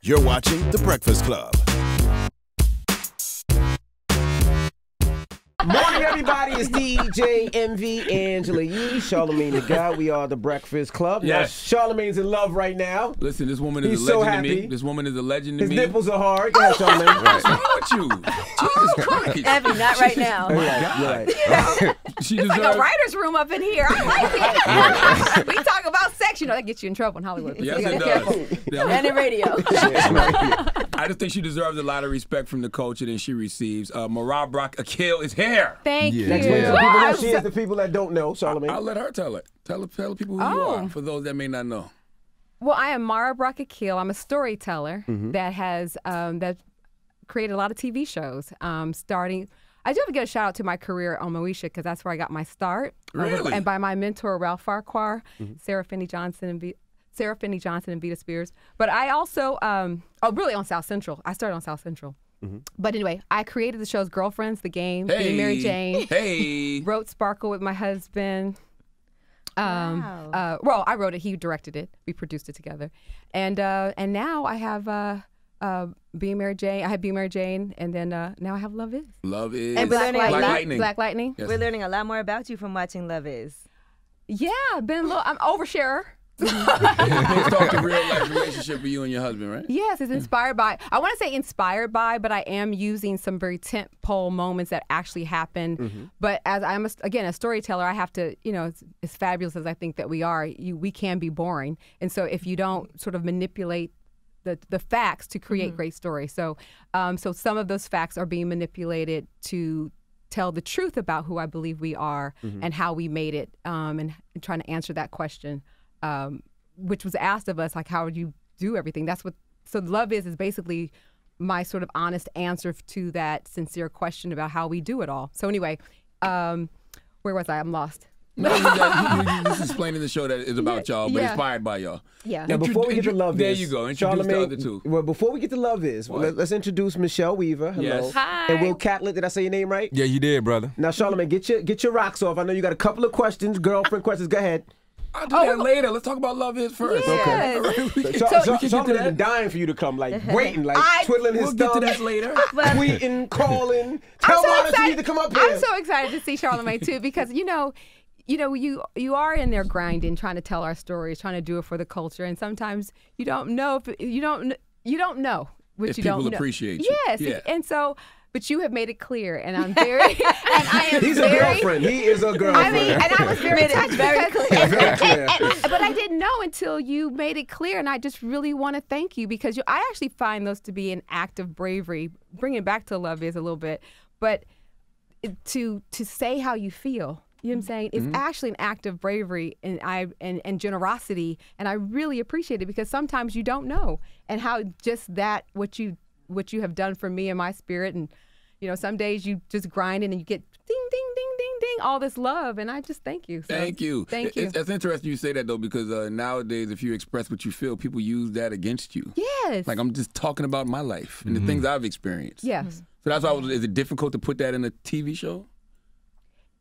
You're watching The Breakfast Club. Morning, everybody. It's DJ MV, Angela Yee, Charlamagne the God. We are The Breakfast Club. Yes. Now, Charlamagne's in love right now. Listen, this woman is He's a so legend to happy. me. This woman is a legend to His me. nipples are hard. Go ahead, Charlamagne. What's wrong with you? Jesus Christ. Evie, not right now. You're right. She It's deserves. like a writer's room up in here. I like it. We talk about sex. You know, that gets you in trouble in Hollywood. Yes, You gotta it be does. careful. Yeah, And in radio. I just think she deserves a lot of respect from the culture that she receives. Marah Brock Akil is here. Thank you. Explain to the people who she is, the people that don't know, Charlamagne. I'll let her tell it. Tell the people who you are, for those that may not know. Well, I am Marah Brock Akil. I'm a storyteller that has that created a lot of TV shows. Starting, I do have to get a shout out to my career on Moesha because that's where I got my start. Really? And by my mentor Ralph Farquhar, Sarah Finney Johnson and Vita Spears. But I also, really on South Central. I started on South Central. But anyway, I created the shows Girlfriends, The Game, Being Mary Jane. Hey. Wrote Sparkle with my husband. Wow. Well, I wrote it. He directed it. We produced it together. And now I have Being Mary Jane. I had Being Mary Jane, and then now I have Love Is. Love is And Black Lightning. Black Lightning. Yes. We're learning a lot more about you from watching Love Is. Yeah, been a little. I'm oversharer. Based off the real life relationship with you and your husband, right? Yes, it's inspired by. I want to say inspired by, but I am using some very tentpole moments that actually happened. But as I'm again a storyteller, I have to, as fabulous as I think that we are, we can be boring. And so if you don't sort of manipulate the facts to create great stories, so some of those facts are being manipulated to tell the truth about who I believe we are and how we made it, and trying to answer that question. Which was asked of us, like, how would you do everything? So Love Is basically my sort of honest answer to that sincere question about how we do it all. So anyway, where was I? I'm lost. No, you just explaining the show that is about y'all, but inspired by y'all. Yeah. Now, before we get to Love Is, there you go. Introduce the other two. Well, before we get to Love Is, let's introduce Michelle Weaver. Hello. Yes. Hi. And Will Catlett. Did I say your name right? Yeah, you did, brother. Now, Charlamagne, get your rocks off. I know you got a couple of questions, girlfriend questions. Go ahead. I'll do that later. Let's talk about Love Is first. Yes. Okay. We can Charlamagne's get to been dying for you to come, like waiting, like twiddling his We'll get to thumbs, that later. tweeting, calling. Tell Mara she needs to come up here. I'm so excited to see Charlamagne too because you are in there grinding, trying to tell our stories, trying to do it for the culture, and sometimes you don't know if you don't know what If you don't know. people appreciate you. Yes, Yeah. and so. But you have made it clear, and I'm very, and I am He's very, a girlfriend. He is a girlfriend. I mean, and I was very touched very because, Very clear. but I didn't know until you made it clear, and I just really want to thank you because I actually find those to be an act of bravery. Bringing it back to Love Is a little bit, but to say how you feel. You know what I'm saying? It's actually an act of bravery and generosity, and I really appreciate it because sometimes you don't know, and how just that what you have done for me and my spirit, and some days you just grind in and you get ding ding ding ding ding all this love, and I just thank you. So, Thank you. Thank you. It's interesting you say that though because nowadays if you express what you feel, people use that against you. Yes. Like I'm just talking about my life and the things I've experienced. Yes. So that's why is it difficult to put that in a TV show?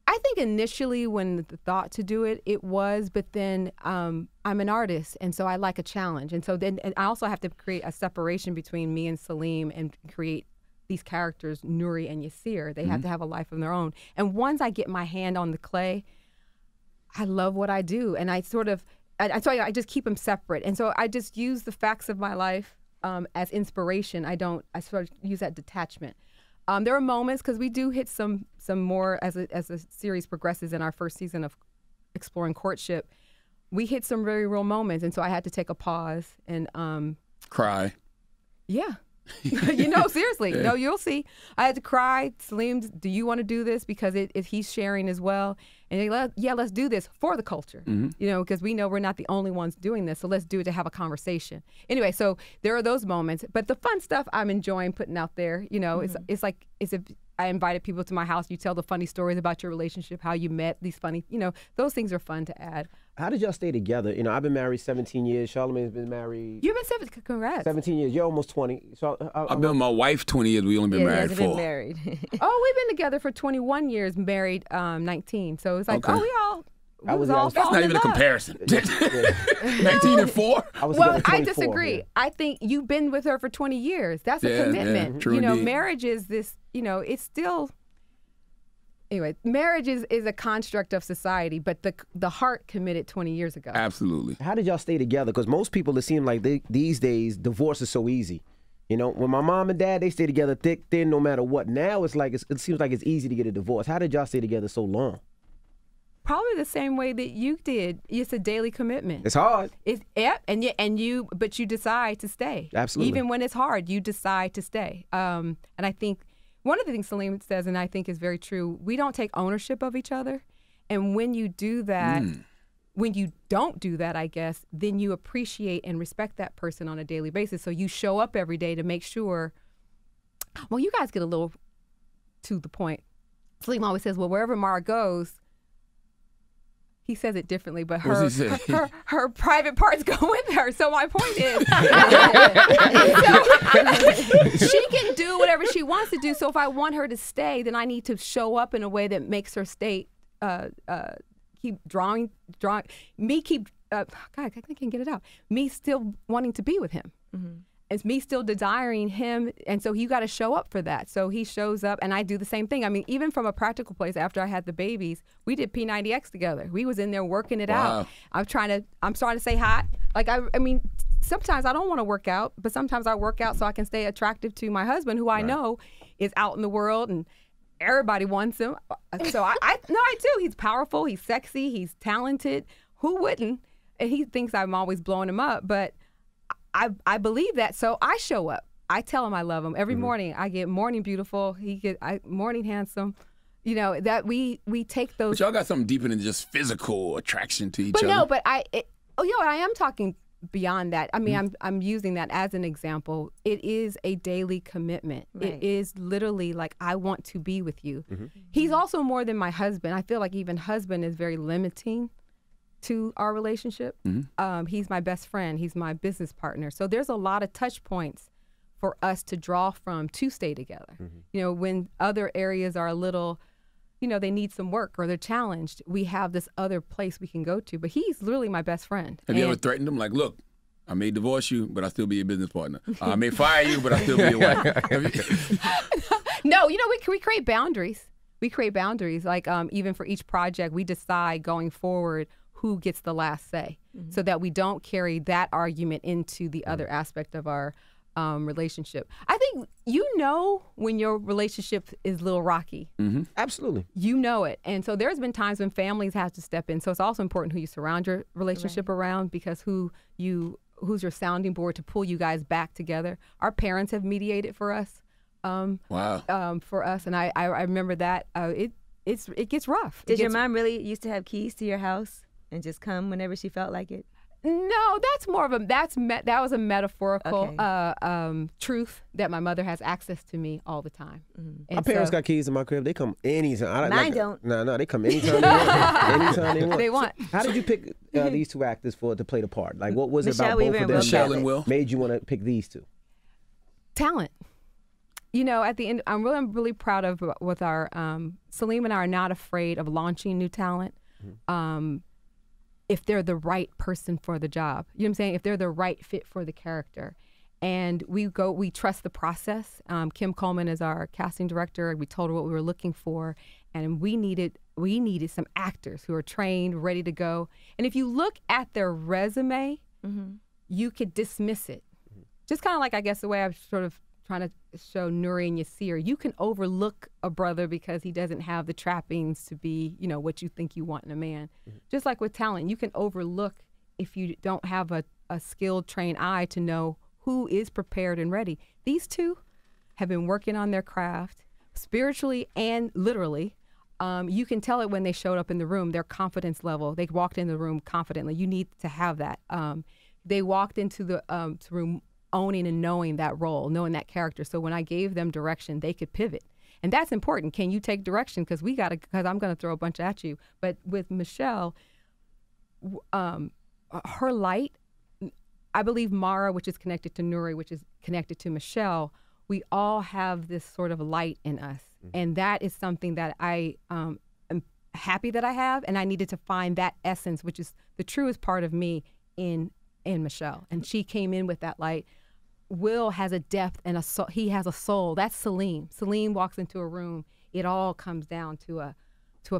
I think initially when the thought to do it was, but then I'm an artist, and so I like a challenge. And so then and I also have to create a separation between me and Salim and create these characters, Nuri and Yasir. They have to have a life of their own. And once I get my hand on the clay, I love what I do. And I sort of, I just keep them separate. And so I just use the facts of my life as inspiration. I sort of use that detachment. There are moments because we do hit some more as the series progresses in our first season of exploring courtship. We hit some very real moments, and so I had to take a pause and Cry. yeah. Seriously. Yeah. No, you'll see. I had to cry. Salim, do you want to do this? Because he's sharing as well. And they let's do this for the culture. Because we know we're not the only ones doing this. So let's do it to have a conversation. Anyway, so there are those moments. But the fun stuff I'm enjoying putting out there. It's like it's if I invited people to my house. You tell the funny stories about your relationship, how you met, these funny, those things are fun to add. How did y'all stay together? I've been married 17 years. Charlamagne's been married. You've been 17. Congrats. 17 years. You're almost 20. So I've been with my wife 20 years. We only been married Been 4. married. Oh, we've been together for 21 years, married 19. So it's like, Okay. I was all That's not falling even in a love. comparison. 19 and 4? I was Well, together I 24, disagree. yeah. I think you've been with her for 20 years. That's a Yeah, commitment. yeah, true indeed. Marriage is this, it's still. Anyway, marriage is a construct of society, but the heart committed 20 years ago. Absolutely. How did y'all stay together? Because most people, it seems like these days, divorce is so easy. When my mom and dad, they stay together thick, thin, no matter what. Now it's like it seems like it's easy to get a divorce. How did y'all stay together so long? Probably the same way that you did. It's a daily commitment. It's hard. But you decide to stay. Absolutely. Even when it's hard, you decide to stay. And I think one of the things Salim says, and I think is very true, we don't take ownership of each other. And when you do that, when you don't do that, I guess, then you appreciate and respect that person on a daily basis. So you show up every day to make sure, well, you guys get a little to the point. Salim always says, well, wherever Mara goes, he says it differently, but her private parts go with her. So my point is, she can do whatever she wants to do. So if I want her to stay, then I need to show up in a way that makes her stay. Keep drawing. Me keep. God, I can't get it out. Me still wanting to be with him. Mm-hmm. It's me still desiring him, and so you got to show up for that. So he shows up, and I do the same thing. I mean, even from a practical place, after I had the babies, we did P90X together. We was in there working it out. I'm starting to say hi. Like I mean, sometimes I don't want to work out, but sometimes I work out so I can stay attractive to my husband, who I know is out in the world and everybody wants him. So I do. He's powerful. He's sexy. He's talented. Who wouldn't? And he thinks I'm always blowing him up, but I believe that, so I show up. I tell him I love him every morning. I get morning beautiful. Morning handsome. That we take those. But y'all got something deeper than just physical attraction to each other. No, but I am talking beyond that. I mean, I'm using that as an example. It is a daily commitment. Right. It is literally like, I want to be with you. Mm-hmm. He's also more than my husband. I feel like even husband is very limiting to our relationship. Mm-hmm. He's my best friend. He's my business partner. So there's a lot of touch points for us to draw from to stay together. Mm-hmm. When other areas are a little, they need some work or they're challenged, we have this other place we can go to. But he's literally my best friend. Have you ever threatened him? Like, look, I may divorce you, but I'll still be your business partner. I may fire you, but I'll still be your wife. No, we create boundaries. We create boundaries. Like even for each project, we decide going forward who gets the last say, so that we don't carry that argument into the other aspect of our relationship. I think when your relationship is a little rocky. Mm-hmm. Absolutely. You know it. And so there's been times when families have to step in. So it's also important who you surround your relationship around, because who's your sounding board to pull you guys back together. Our parents have mediated for us. For us. And I remember that. It gets rough. Did your mom really used to have keys to your house and just come whenever she felt like it? No, that's more of that was a metaphorical truth that my mother has access to me all the time. Mm-hmm. My parents got keys in my crib. They come anytime. Mine don't. No, they come anytime they want. Anytime they want. They want. So how did you pick these two actors to play the part? Like, what was it about Michelle both of them Michelle and Will made you want to pick these two? Talent. At the end, I'm really proud of with our Salim and I are not afraid of launching new talent. Mm-hmm. If they're the right person for the job. You know what I'm saying? If they're the right fit for the character. And we trust the process. Kim Coleman is our casting director. We told her what we were looking for. And we needed some actors who are trained, ready to go. And if you look at their resume, you could dismiss it. Just kind of like, I guess, the way I've sort of trying to show Nuri and Yasir, you can overlook a brother because he doesn't have the trappings to be, what you think you want in a man. Mm-hmm. Just like with talent, you can overlook if you don't have a skilled, trained eye to know who is prepared and ready. These two have been working on their craft spiritually and literally. You can tell it when they showed up in the room, their confidence level. They walked in the room confidently. You need to have that. They walked into the room owning and knowing that role, knowing that character. So when I gave them direction, they could pivot. And that's important. Can you take direction? Because I'm going to throw a bunch at you. But with Michelle, her light, I believe Mara, which is connected to Nuri, which is connected to Michelle, we all have this sort of light in us. Mm-hmm. And that is something that I am happy that I have, and I needed to find that essence, which is the truest part of me in Michelle. And she came in with that light. Will has a depth and a soul. He has a soul. That's Salim. Salim walks into a room. It all comes down to a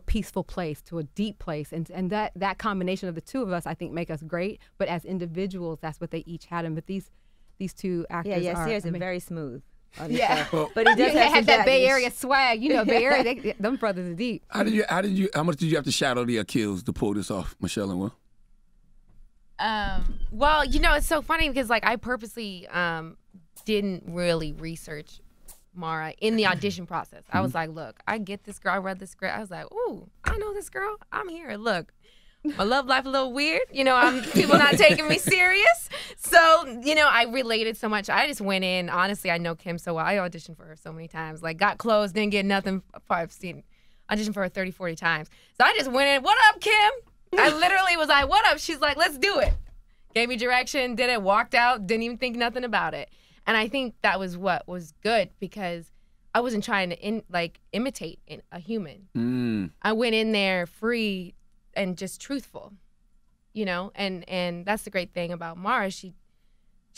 peaceful place, to a deep place. And that combination of the two of us, I think, make us great. But as individuals, that's what they each had. And but these two actors are Sears is very smooth. Yeah, but he does have that Bay Area swag. You know, Bay Area, them brothers are deep. How much did you have to shadow the Achilles to pull this off, Michelle and Will? Well, you know, it's so funny because like I purposely didn't really research Mara in the audition process. I was like, look, I get this girl. I read this script. I was like, ooh, I know this girl. I'm here. Look, my love life a little weird. You know, people not taking me serious. So, you know, I related so much. I just went in. Honestly, I know Kim so well. I auditioned for her so many times. Like, got close, didn't get nothing. I've auditioned for her 30, 40 times. So I just went in. What up, Kim? I literally was like, what up? She's like, let's do it. Gave me direction, did it, walked out, didn't even think nothing about it. And I think that was what was good because I wasn't trying to imitate a human. I went in there free and just truthful, you know? And that's the great thing about Mara. She's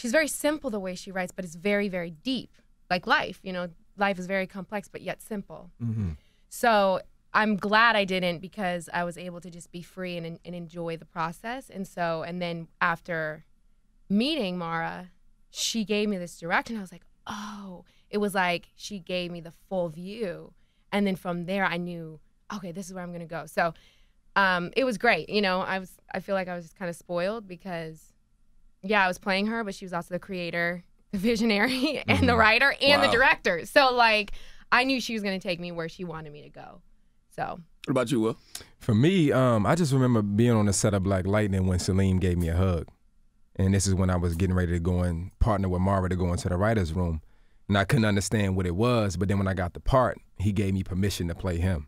very simple the way she writes, but it's very, very deep. Like life, you know, life is very complex, but yet simple. Mm-hmm. So I'm glad I didn't because I was able to just be free and enjoy the process. And then after meeting Mara, she gave me this direction. I was like, oh, it was like she gave me the full view. And then from there, I knew, okay, this is where I'm going to go. So it was great. You know, I feel like I was just kind of spoiled because, yeah, I was playing her, but she was also the creator, the visionary, and the writer, and the director. So, like, I knew she was going to take me where she wanted me to go. So. What about you, Will? For me, I just remember being on the set of Black Lightning when Salim gave me a hug. And this is when I was getting ready to go and partner with Mara to go into the writer's room. And I couldn't understand what it was, but then when I got the part, he gave me permission to play him.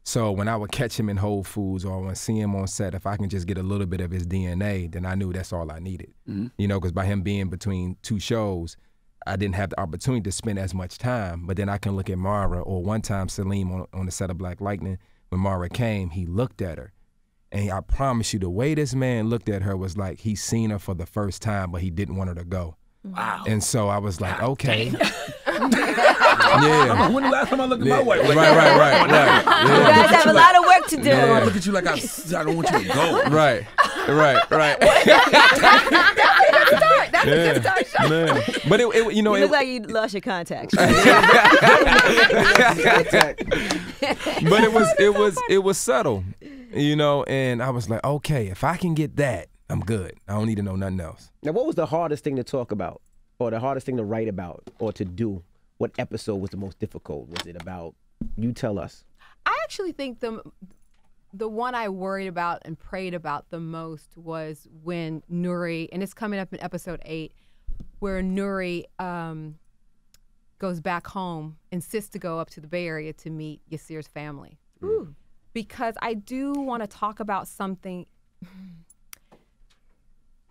So when I would catch him in Whole Foods or when I see him on set, if I can just get a little bit of his DNA, then I knew that's all I needed. Mm-hmm. You know, because by him being between two shows, I didn't have the opportunity to spend as much time. But then I can look at Mara, or one time Salim on the set of Black Lightning, when Mara came, he looked at her. And I promise you, the way this man looked at her was like he seen her for the first time, but he didn't want her to go. Wow. And so I was like, okay. Yeah. When the last time I looked at my wife? Right. Yeah. You guys have a lot of work to do. I look at you like I don't want you to go. Right. That's a good start. Man. But it you know, you look like you lost your contacts. But it was subtle, you know, and I was like, okay, if I can get that, I'm good. I don't need to know nothing else. Now, what was the hardest thing to talk about, or the hardest thing to write about, or to do? What episode was the most difficult? Was it about? You tell us. I actually think the one I worried about and prayed about the most was when Nuri, and it's coming up in episode 8, where Nuri goes back home, insists to go up to the Bay Area to meet Yasir's family. Ooh. Because I do want to talk about something,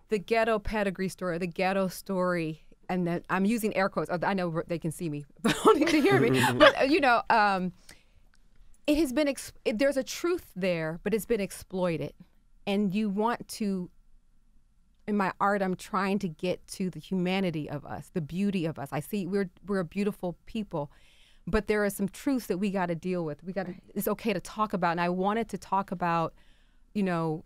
the ghetto pedigree story, the ghetto story, and that I'm using air quotes. I know they can see me, but don't need to hear me. But, you know, it has been, there's a truth there, but it's been exploited. And you want to, in my art, I'm trying to get to the humanity of us, the beauty of us. I see we're a beautiful people, but there are some truths that we got to deal with. It's okay to talk about. And I wanted to talk about, you know,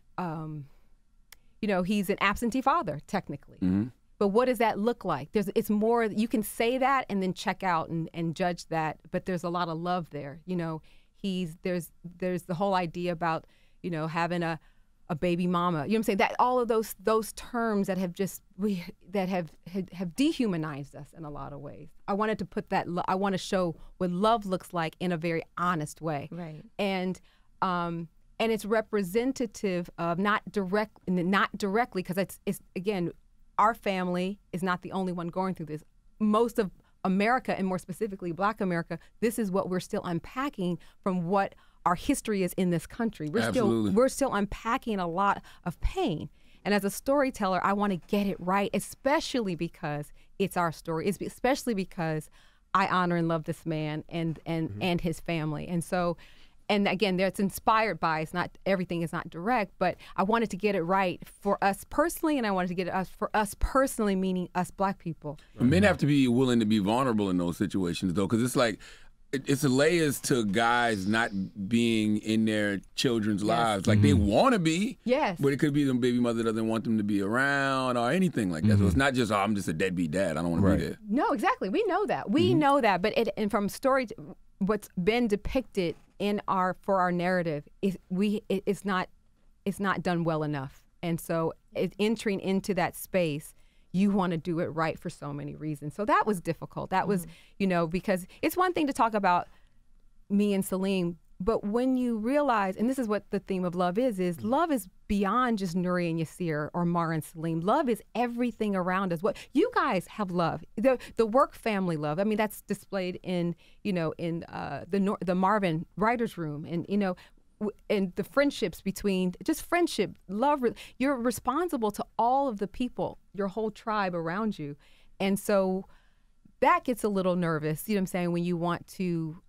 he's an absentee father, technically. Mm-hmm. But what does that look like? It's more, you can say that and then check out and judge that, but there's a lot of love there. You know, there's the whole idea about, you know, having a baby mama. You know what I'm saying? That all of those terms that have have dehumanized us in a lot of ways. I wanted to put that. I want to show what love looks like in a very honest way. Right. And it's representative of not directly, because it's again, our family is not the only one going through this. Most of America, and more specifically Black America, this is what we're still unpacking from what our history is in this country. We're still unpacking a lot of pain. And as a storyteller, I want to get it right, especially because it's our story. Especially because I honor and love this man and his family. And so, and again, it's inspired by. It's not everything is not direct, but I wanted to get it right for us personally, and I wanted to get it for us personally, meaning us Black people. Men have to be willing to be vulnerable in those situations, though, because it's like it's layers to guys not being in their children's lives. Like they want to be, but it could be the baby mother doesn't want them to be around or anything like that. So it's not just, I'm just a deadbeat dad. I don't want to be there. No, exactly. We know that. We know that. But and from story, what's been depicted in for our narrative is it's not done well enough. And so entering into that space, you want to do it right for so many reasons. So that was difficult. That was, because it's one thing to talk about me and Salim, but when you realize, and this is what the theme of love is love is beyond just Nuri and Yasir or Mara and Salim. Love is everything around us. What you guys have love, the work family love. I mean, that's displayed in, the Marvin writer's room, and the friendships between, just friendship, love. You're responsible to all of the people, your whole tribe around you. And so that gets a little nervous, you know what I'm saying, when you want to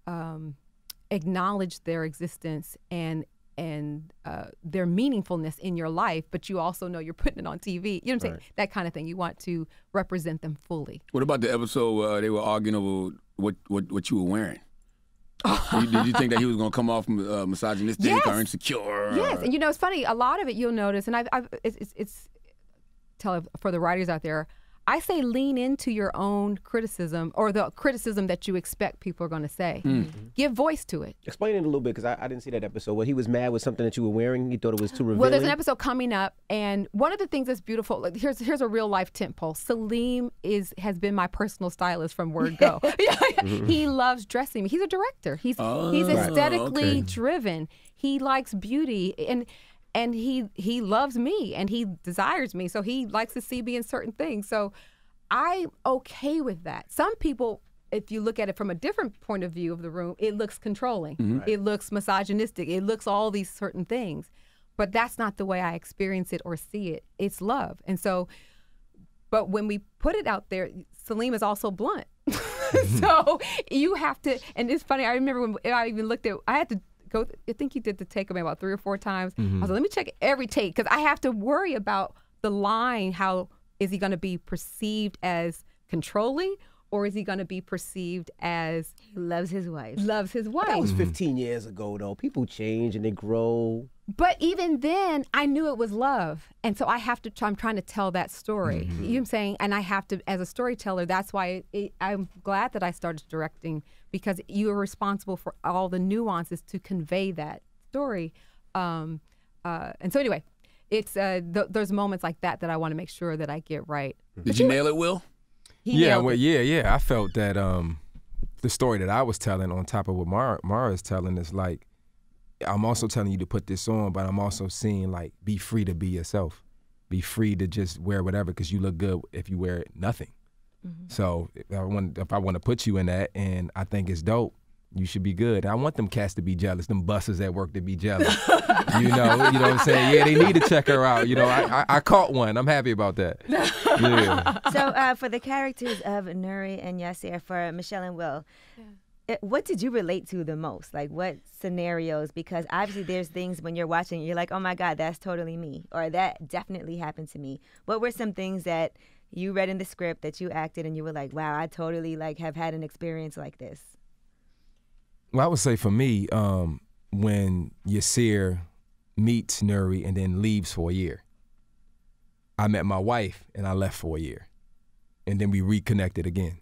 acknowledge their existence and their meaningfulness in your life, but you also know you're putting it on TV. You know what I'm saying? That kind of thing. You want to represent them fully. What about the episode where they were arguing over what you were wearing? Did you think that he was going to come off misogynistic or insecure? Yes, and it's funny. A lot of it you'll notice, and it's for the writers out there. I say lean into your own criticism or the criticism that you expect people are going to say. Give voice to it. Explain it a little bit, because I didn't see that episode. Where he was mad with something that you were wearing. He thought it was too revealing. Well, there's an episode coming up, and one of the things that's beautiful. Like, here's a real life tentpole. Salim has been my personal stylist from word go. He loves dressing me. He's a director. He's aesthetically driven. He likes beauty and he loves me and he desires me. So he likes to see me in certain things. So I'm okay with that. Some people, if you look at it from a different point of view of the room, it looks controlling. It looks misogynistic. It looks all these certain things. But that's not the way I experience it or see it. It's love. And so, but when we put it out there, Salim is also blunt. So you have to, and it's funny, I remember when I even looked at, I had to go, I think he did the take about 3 or 4 times. I was like, let me check every take, because I have to worry about the line. How is he going to be perceived as controlling, or is he going to be perceived as he loves his wife? Loves his wife. That was 15 years ago, though. People change and they grow. But even then, I knew it was love. And so I'm trying to tell that story. You know what I'm saying? And I have to, as a storyteller, that's why I'm glad that I started directing, because you are responsible for all the nuances to convey that story. And so anyway, it's there's moments like that I want to make sure that I get right. Did you nail it, Will? I felt that the story that I was telling, on top of what Mara is telling, is like, I'm also telling you to put this on, but I'm also seeing, like, be free to be yourself. Be free to just wear whatever, because you look good if you wear nothing. So if I want to put you in that, and I think it's dope, you should be good. I want them cats to be jealous, them busters at work to be jealous. you know what I'm saying? Yeah, they need to check her out. I caught one. I'm happy about that. Yeah. So for the characters of Nuri and Yasir, for Michelle and Will, what did you relate to the most? Like, what scenarios? Because obviously there's things when you're watching, you're like, oh my God, that's totally me, or that definitely happened to me. What were some things that you read in the script that you acted and you were like, wow, I totally have had an experience like this? Well, I would say for me, when Yasir meets Nuri and then leaves for a year, I met my wife and I left for a year, and then we reconnected again.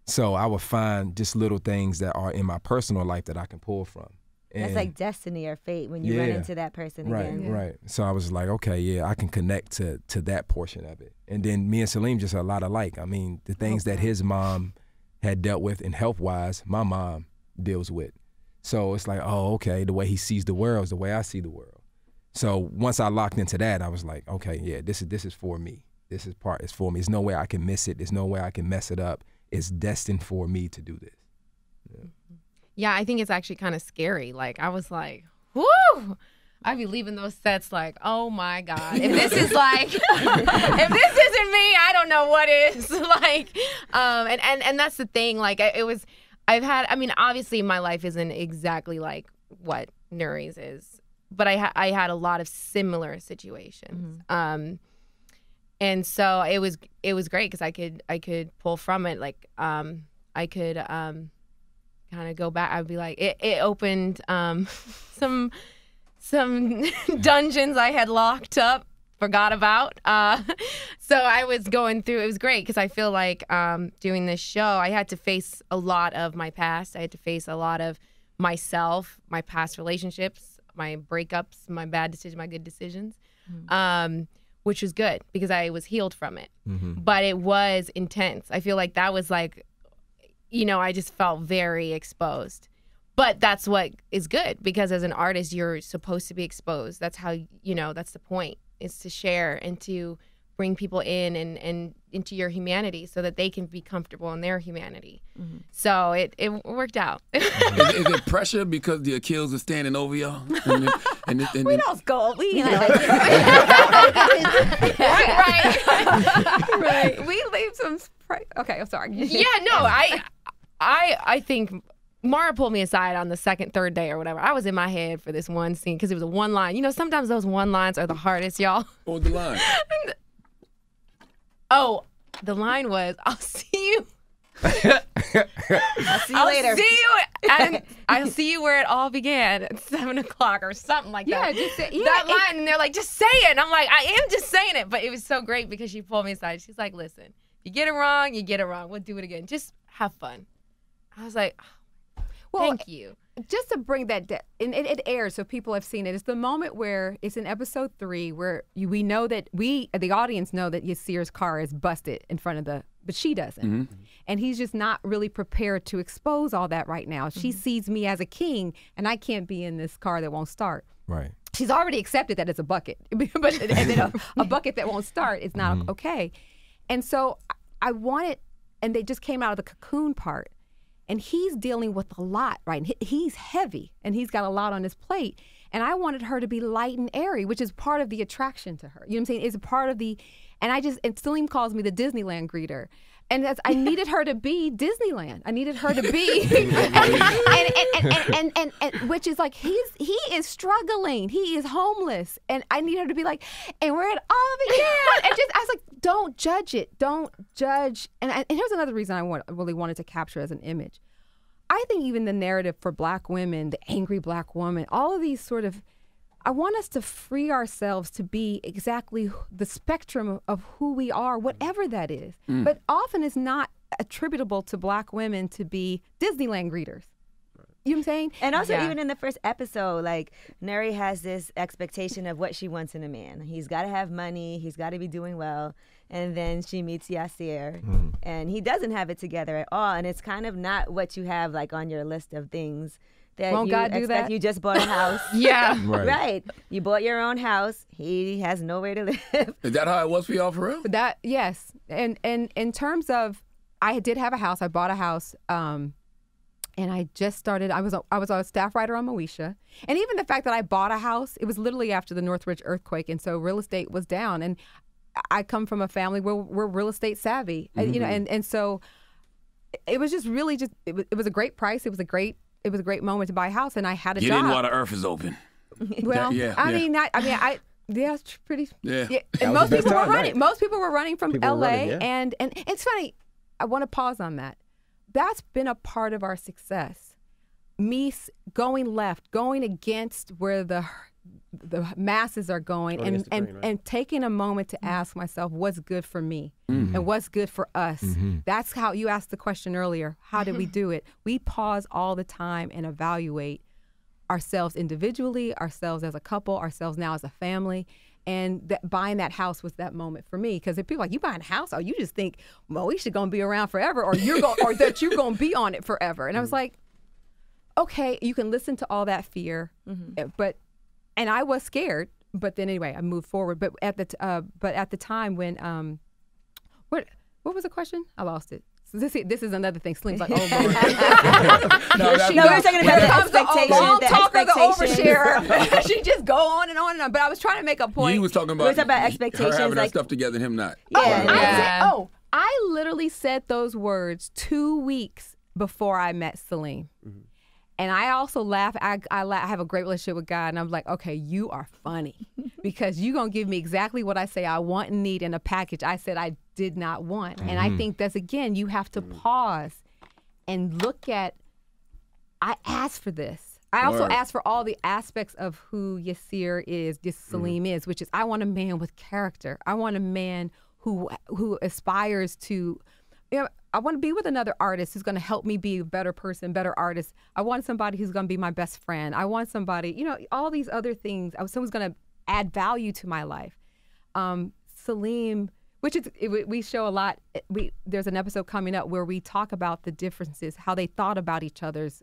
So I would find just little things that are in my personal life that I can pull from. And that's like destiny or fate when you run into that person again. Right. So I was like, okay, I can connect to that portion of it. And then me and Salim just a lot alike. I mean, the things that his mom had dealt with and health-wise, my mom deals with. So it's like, oh, okay, the way he sees the world is the way I see the world. So once I locked into that, I was like, okay, yeah, this is for me. This is for me. There's no way I can miss it. There's no way I can mess it up. It's destined for me to do this. Yeah, I think it's actually kind of scary. Like, I was like, whoo! I'd be leaving those sets like, oh my God. If this is like, if this isn't me, I don't know what is. Like, and that's the thing. Like, obviously my life isn't exactly like what Nuri's is, but I had a lot of similar situations. And so it was great because I could pull from it. Like I could kind of go back. I'd be like, it opened some dungeons I had locked up, forgot about. So I was going through. It was great because I feel like doing this show, I had to face a lot of my past. I had to face a lot of myself, my past relationships, my breakups, my bad decisions, my good decisions. Which was good because I was healed from it. But it was intense. I feel like that was like, I just felt very exposed. But that's what is good because as an artist, you're supposed to be exposed. That's how, that's the point, is to share and to bring people in and into your humanity so that they can be comfortable in their humanity. So it worked out. Is it pressure because the Achilles are standing over y'all? We don't go. Right. We leave some. Okay, I'm sorry. Yeah, no, I think Mara pulled me aside on the second, third day or whatever. I was in my head for this one scene because it was a one line. Sometimes those one lines are the hardest, y'all. What was the line? Oh, the line was, I'll see you. I'll see you later. I'll see you where it all began at 7 o'clock or something like that. Just say, that line, and they're like, just say it. And I'm like, I am just saying it. But it was so great because she pulled me aside. She's like, listen, you get it wrong, you get it wrong. We'll do it again. Just have fun. I was like, thank you. Just to bring that down, and it airs, so people have seen it. It's the moment where it's in episode 3 where we know that the audience know that Yasir's car is busted in front of but she doesn't. And he's just not really prepared to expose all that right now. She sees me as a king, and I can't be in this car that won't start. Right. She's already accepted that it's a bucket, but and then a bucket that won't start is not okay. And so I wanted, and they just came out of the cocoon part. And he's dealing with a lot, right? He's heavy, and he's got a lot on his plate. And I wanted her to be light and airy, which is part of the attraction to her. You know what I'm saying? It's a part of the, and Salim calls me the Disneyland greeter. And I needed her to be Disneyland. I needed her to be, and which is like, he is struggling. He is homeless. And I need her to be like, and where it all began. And I was like, don't judge it. Don't judge. And here's another reason I really wanted to capture as an image. I think even the narrative for Black women, the angry Black woman, all of these sort of, I want us to free ourselves to be exactly the spectrum of who we are, whatever that is. But often it's not attributable to Black women to be Disneyland greeters. You know what I'm saying? And also, even in the first episode, like, Nuri has this expectation of what she wants in a man. He's got to have money. He's got to be doing well. And then she meets Yasir, and he doesn't have it together at all. And it's kind of not what you have, like, on your list of things that Won't you God do expect. that? You just bought a house. Right. You bought your own house. He has nowhere to live. Is that how it was for y'all, for real? Yes. And in terms of, I did have a house. I bought a house. And I just started, I was a staff writer on Moesha. And even the fact that I bought a house, it was literally after the Northridge earthquake. And so real estate was down. And I come from a family where we're real estate savvy. And so it was just really it was a great price. It was a great moment to buy a house. And I had a job. Get in while the earth is open. Well, it's pretty. Yeah. And most people were running. Most people were running from LA. And it's funny, I want to pause on that. That's been a part of our success. Me going left, going against where the masses are going, and taking a moment to ask myself what's good for me and what's good for us. That's how you asked the question earlier. How did we do it? We pause all the time and evaluate ourselves individually, ourselves as a couple, ourselves now as a family. And buying that house was that moment for me, because if people are like, you buying a house, oh, you just think Moesha gonna be around forever, or or that you're gonna be on it forever. And I was like, okay, you can listen to all that fear, and I was scared, but then anyway, I moved forward. But at the time when what was the question? I lost it. So this is another thing. Slim's like, oh Lord. No, we were talking about the expectation. A long talk of the oversharer. She just go on and on and on. But I was trying to make a point. He was talking about, expectations, her having like, that stuff together, him not. I literally said those words 2 weeks before I met Salim. And I also laugh. I have a great relationship with God, and I'm like, okay, you are funny because you're going to give me exactly what I say I want and need in a package I said I did not want. And I think that's, again, you have to pause and look at, I asked for this. I also asked for all the aspects of who Yasir is, Salim is, which is I want a man with character. I want a man who aspires to, I want to be with another artist who's going to help me be a better person, better artist. I want somebody who's going to be my best friend. I want somebody, all these other things. Someone's going to add value to my life. Salim, which is, we show a lot. There's an episode coming up where we talk about the differences, how they thought about each other's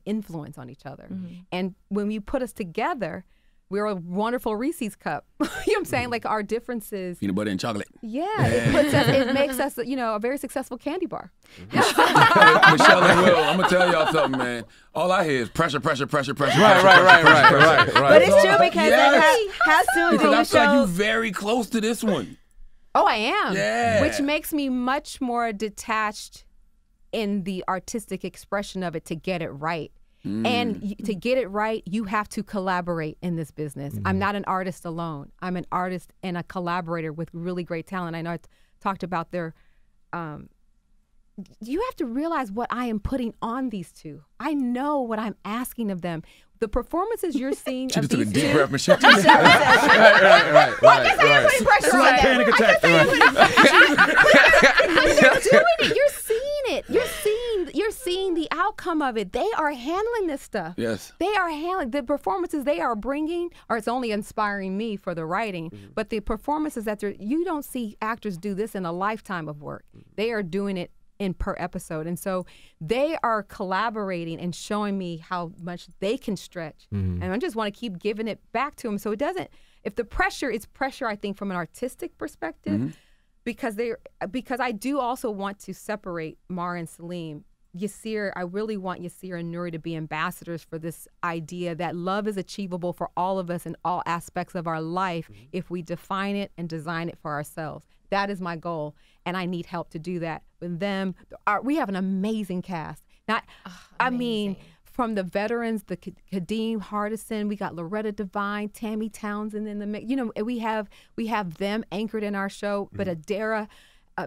influence on each other. And when you put us together, we're a wonderful Reese's cup. You know what I'm saying? Like our differences. Peanut butter and chocolate. Yeah, it makes us, a very successful candy bar. Michelle and Will, I'm gonna tell y'all something, man. All I hear is pressure. Right. But But it's true because how soon because do I you feel like show? you very close to this one. Oh, I am. Yeah. Which makes me much more detached in the artistic expression of it to get it right. And to get it right, you have to collaborate in this business. I'm not an artist alone. I'm an artist and a collaborator with really great talent. I know I talked about their, you have to realize what I am putting on these two. I know what I'm asking of them. The performances you're seeing She of just took a these deep two. breath, Michelle. Well, I guess I am putting pressure on them. Panic attack. They're doing it. You're seeing it. You're seeing the outcome of it. They are handling this stuff. Yes. They are handling the performances they are bringing, or it's only inspiring me for the writing, but the performances you don't see actors do this in a lifetime of work. They are doing it in per episode. And so they are collaborating and showing me how much they can stretch. And I just want to keep giving it back to them. So it doesn't, if the pressure is pressure, I think from an artistic perspective, because I do also want to separate Mara and Salim. Yasir, I really want Yasir and Nuri to be ambassadors for this idea that love is achievable for all of us in all aspects of our life if we define it and design it for ourselves. That is my goal, and I need help to do that. With them, we have an amazing cast. I mean, from the veterans, the Kadeem Hardison, we got Loretta Devine, Tammy Townsend in the mix. We have them anchored in our show, but Adara,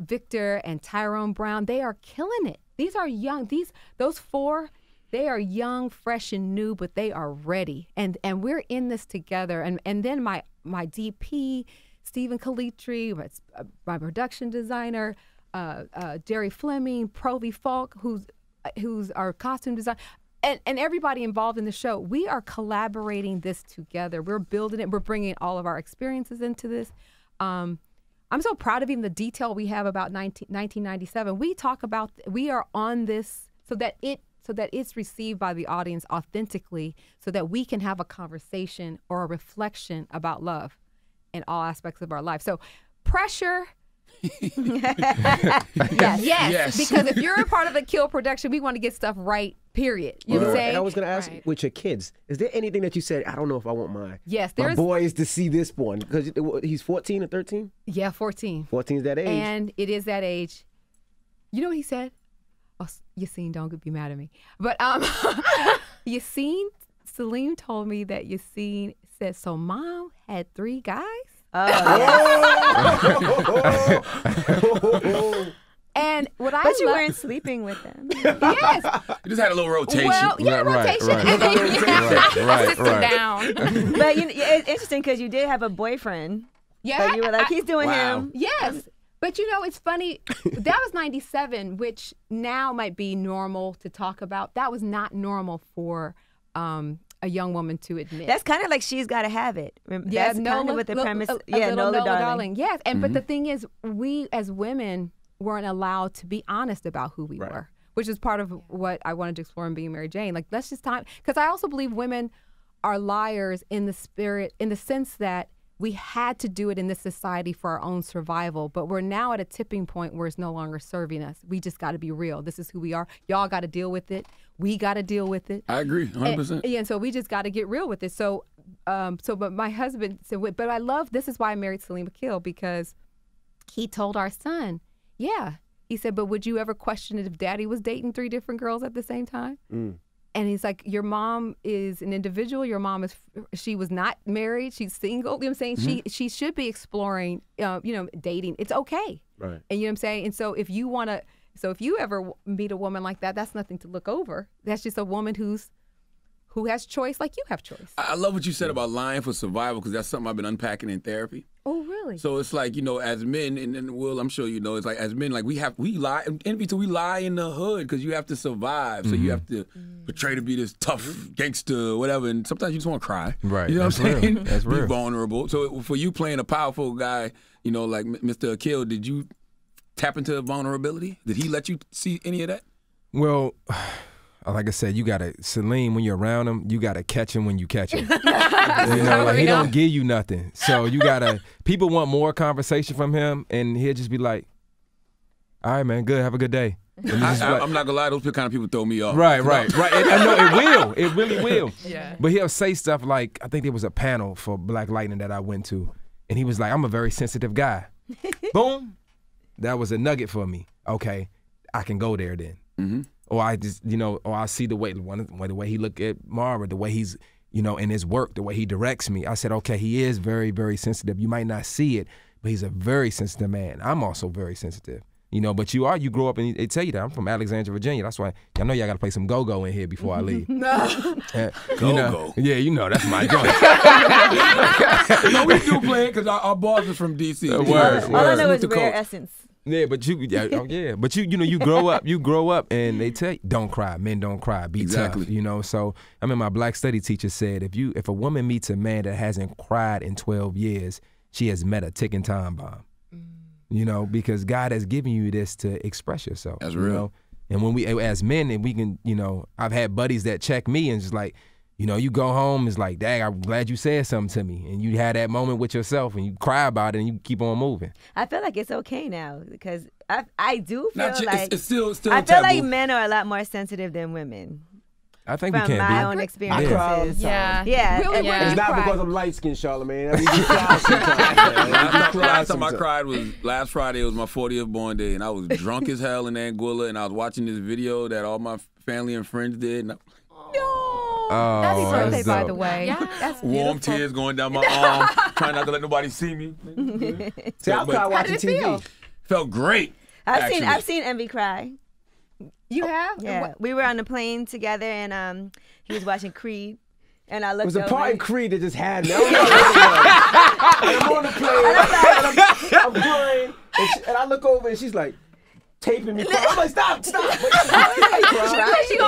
Victor, and Tyrone Brown, they are killing it. These are young. Those four, they are young, fresh, and new, but they are ready. And we're in this together. And then my DP, Stephen Calitri, my production designer, Jerry Fleming, Provi Falk, who's our costume designer, and everybody involved in the show. We are collaborating this together. We're building it. We're bringing all of our experiences into this. I'm so proud of even the detail we have about 1997. We are on this so that it's received by the audience authentically, so that we can have a conversation or a reflection about love in all aspects of our life. So pressure. Yes. Because if you're a part of the Kill production, we want to get stuff right, period. You know what I'm saying? And I was going to ask, with your kids, is there anything that you said, I don't know if I want my boys to see this one? Because he's 14 or 13? Yeah, 14. 14 is that age. And it is that age. You know what he said? Oh, Yassine, don't be mad at me. But Yassine, Salim told me that Yassine said, so Mom had 3 guys? And what I But you weren't sleeping with them. Yes. You just had a little rotation. Well, yeah, rotation. Sit down. But it's interesting because you did have a boyfriend. Yeah. But you were like, he's doing Wow. him. Yes. But it's funny. That was 97, which now might be normal to talk about. That was not normal for a young woman to admit. That's kind of like She's Gotta Have It. That's kind of what the premise. Nola Darling. Yes. And but the thing is, we as women weren't allowed to be honest about who we were, which is part of what I wanted to explore in Being Mary Jane. Like, let's just because I also believe women are liars in the sense that we had to do it in this society for our own survival, but we're now at a tipping point where it's no longer serving us. We just got to be real. This is who we are. Y'all got to deal with it. We got to deal with it. I agree, 100%. And so we just got to get real with it. So, but my husband said, but I love, this is why I married Salim Akil, because he told our son, he said, but would you ever question it if Daddy was dating 3 different girls at the same time? And he's like, your mom is an individual. Your mom she was not married. She's single. You know what I'm saying? Mm-hmm. She should be exploring, dating. It's okay. Right. And you know what I'm saying? And so if you ever meet a woman like that, that's nothing to look over. That's just a woman who has choice like you have choice. I love what you said about lying for survival, because that's something I've been unpacking in therapy. Oh, really? So it's like, as men, and Will, I'm sure you know, it's like as men, like we lie, we lie in the hood because you have to survive. So you have to portray to be this tough gangster or whatever, and sometimes you just want to cry. Right. You know what I'm saying? That's real. Be vulnerable. So for you playing a powerful guy, like Mr. Akil, did you tap into vulnerability? Did he let you see any of that? Well, like I said, Salim, when you're around him, you gotta catch him when you catch him. He don't give you nothing. So people want more conversation from him, and he'll just be like, all right, man, good, have a good day. I'm not gonna lie, those kind of people throw me off. Right. I know it really will. Yeah. But he'll say stuff like, I think there was a panel for Black Lightning that I went to, and he was like, I'm a very sensitive guy. Boom. That was a nugget for me. Okay, I can go there then. Mm-hmm. Or I just, or I see the way he look at Mara, the way he's, in his work, the way he directs me. I said, okay, he is very, very sensitive. You might not see it, but he's a very sensitive man. I'm also very sensitive, but you grow up and they tell you that. I'm from Alexandria, Virginia. That's why I know y'all got to play some go-go in here before I leave. Go-go. Yeah, that's my joint. No, we do play it because our boss is from D.C. All I know is Rare Essence. Yeah, but you grow up, and they tell you, don't cry, men don't cry, be exactly tough, So my Black study teacher said, if a woman meets a man that hasn't cried in 12 years, she has met a ticking time bomb, because God has given you this to express yourself. That's real. And when we, as men, and we can, I've had buddies that check me and just like, you go home, it's like, dang, I'm glad you said something to me. And you had that moment with yourself and you cry about it and you keep on moving. I feel like it's okay now because I do feel like it's still I taboo. feel like men are a lot more sensitive than women. I think from we can my be. own experiences. I cry all the time. Yeah. Really? Yeah. It's not cry? because I'm light-skinned, Charlamagne. I mean, you cry sometimes. Last time I cried was last Friday. It was my 40th born day, and I was drunk as hell in Anguilla, and I was watching this video that all my family and friends did. And Happy birthday, that's by dope. the way. Yeah. That's warm beautiful. tears going down my arm, trying not to let nobody see me. See, I cry watching How did it feel? TV. Felt great. I've seen Envy cry. You have? Yeah, we were on the plane together, and he was watching Creed, and I It looked was a over. part in Creed that just had me. I don't know what it was. And I'm on the plane, and I'm crying, and I look over, and she's like, taping me. I'm like, stop. She on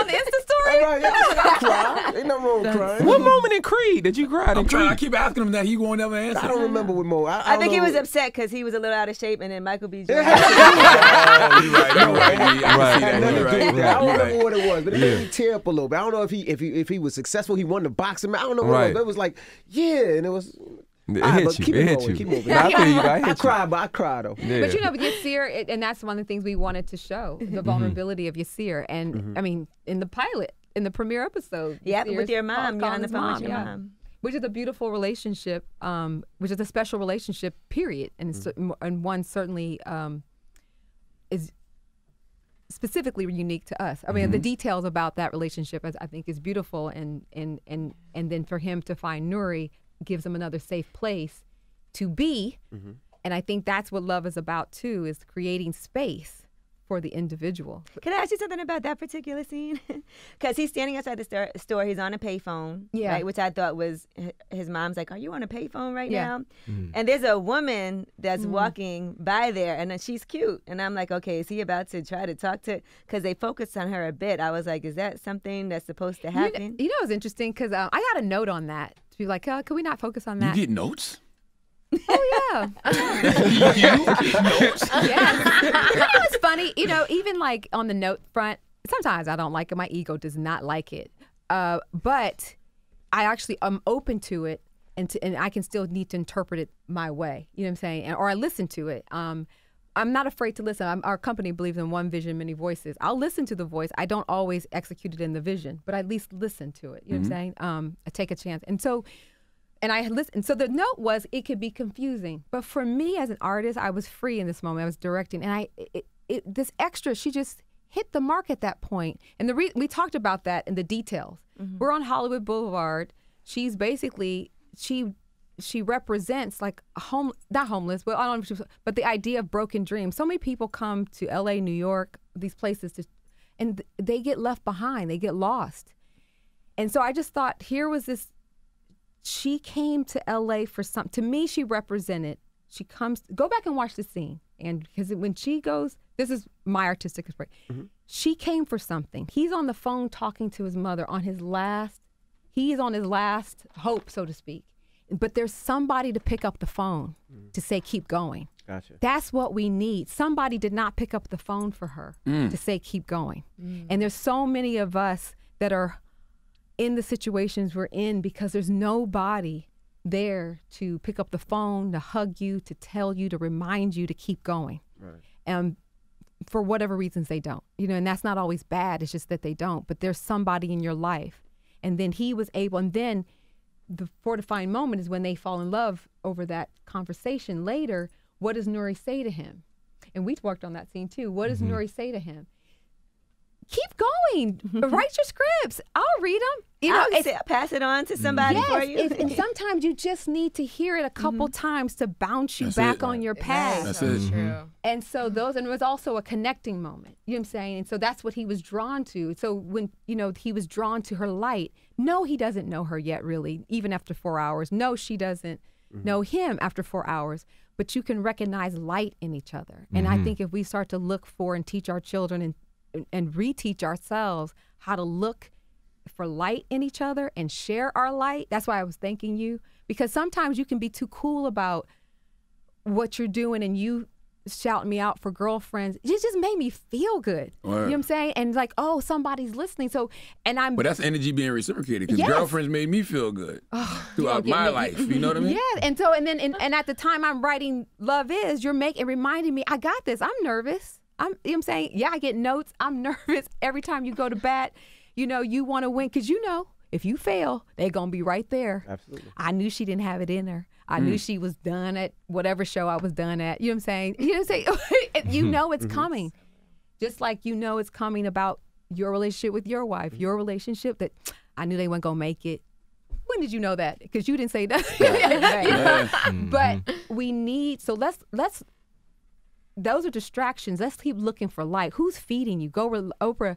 the Insta story? All right, yeah, I cry. Ain't nothing wrong with crying. What moment in Creed did you cry? I'm trying. I keep asking him that. He won't ever answer. I don't remember what Mo. I think don't he know. was upset because he was a little out of shape, and then Michael B. Jordan. Oh, you're right. You're right. I can see Had that. nothing You're to do right. with that. I don't You're remember right. what it was, but it made me tear up a little bit. I don't know if he was successful. He won the boxing match. I don't know what it was. Right. But it was like, yeah, and it was. It All right, hit but you. keep It hit moving, you. keep moving. I feel you. I I hit you. cried, but I cried though. Yeah. But but Yasir, and that's one of the things we wanted to show, the vulnerability of Yasir. And I mean, in the pilot, in the premiere episode. Yeah, with Yasir's your mom. You're on the calling his phone with your yeah. mom. Which is a beautiful relationship, which is a special relationship, period. And and one certainly is specifically unique to us. I mean, the details about that relationship, I think, is beautiful. And then for him to find Nuri gives him another safe place to be. And I think that's what love is about too, is creating space for the individual. Can I ask you something about that particular scene? Because he's standing outside the store. He's on a payphone, Yeah. right, which I thought was his mom's like, are you on a payphone right Yeah. now? And there's a woman that's walking by there, and then she's cute. And I'm like, okay, is he about to try to talk to, because they focused on her a bit. I was like, is that something that's supposed to happen? You know, it's interesting because I got a note on that to be like, could we not focus on You that? get notes? Oh yeah. Notes? Yes. You know, it's funny, even like on the note front, sometimes I don't like it. My ego does not like it. But I actually am open to it, and I can still need to interpret it my way. You know what I'm saying? Or I listen to it. I'm not afraid to listen. Our company believes in one vision, many voices. I'll listen to the voice. I don't always execute it in the vision, but I at least listen to it. You know what I'm saying? I take a chance. And I listened. So the note was, it could be confusing. But for me as an artist, I was free in this moment. I was directing. And this extra, hit the mark at that point. And we talked about that in the details. We're on Hollywood Boulevard. She's basically, she represents like not homeless, but I don't know, but the idea of broken dreams. So many people come to LA, New York, these places, and they get left behind. They get lost. And so I just thought, here was this, she came to LA for something. To me, she represented, she comes, go back and watch the scene. And because when she goes, this is my artistic expression. She came for something. He's on the phone talking to his mother he's on his last hope, so to speak. But there's somebody to pick up the phone to say, keep going. Gotcha. That's what we need. Somebody did not pick up the phone for her to say, keep going. And there's so many of us that are in the situations we're in because there's nobody there to pick up the phone, to hug you, to tell you, to remind you to keep going. Right. And for whatever reasons they don't, and that's not always bad. It's just that they don't, but there's somebody in your life. And then he was able, and then the fortifying moment is when they fall in love over that conversation later. What does Nuri say to him? And we worked on that scene too. What does Nuri say to him? Keep going. Write your scripts. I'll read them. Pass it on to somebody for you. And sometimes you just need to hear it a couple times to bounce you back on your path. That's it. True. And so and it was also a connecting moment. You know what I'm saying? And so that's what he was drawn to. So when, he was drawn to her light, no, he doesn't know her yet, really, even after 4 hours. No, she doesn't know him after 4 hours. But you can recognize light in each other. And I think if we start to look for and teach our children and reteach ourselves how to look for light in each other and share our light. That's why I was thanking you, because sometimes you can be too cool about what you're doing and you shouting me out for girlfriends. It just made me feel good. Right. You know what I'm saying? And like, oh, somebody's listening. So, but that's energy being reciprocated, because girlfriends made me feel good throughout my life. You know what I mean? Yeah. And so, and at the time I'm writing Love Is, you're reminding me, I got this. I'm nervous. You know what I'm saying? Yeah, I get notes. I'm nervous every time you go to bat. You want to win because if you fail, they're going to be right there. Absolutely. I knew she didn't have it in her. I knew she was done at whatever show I was done at. You know what I'm saying? It's coming. Just like it's coming about your relationship with your wife, your relationship that I knew they weren't going to make it. When did you know that? Because you didn't say that. But we need, so let's those are distractions. Let's keep looking for light. Who's feeding you? Go where Oprah,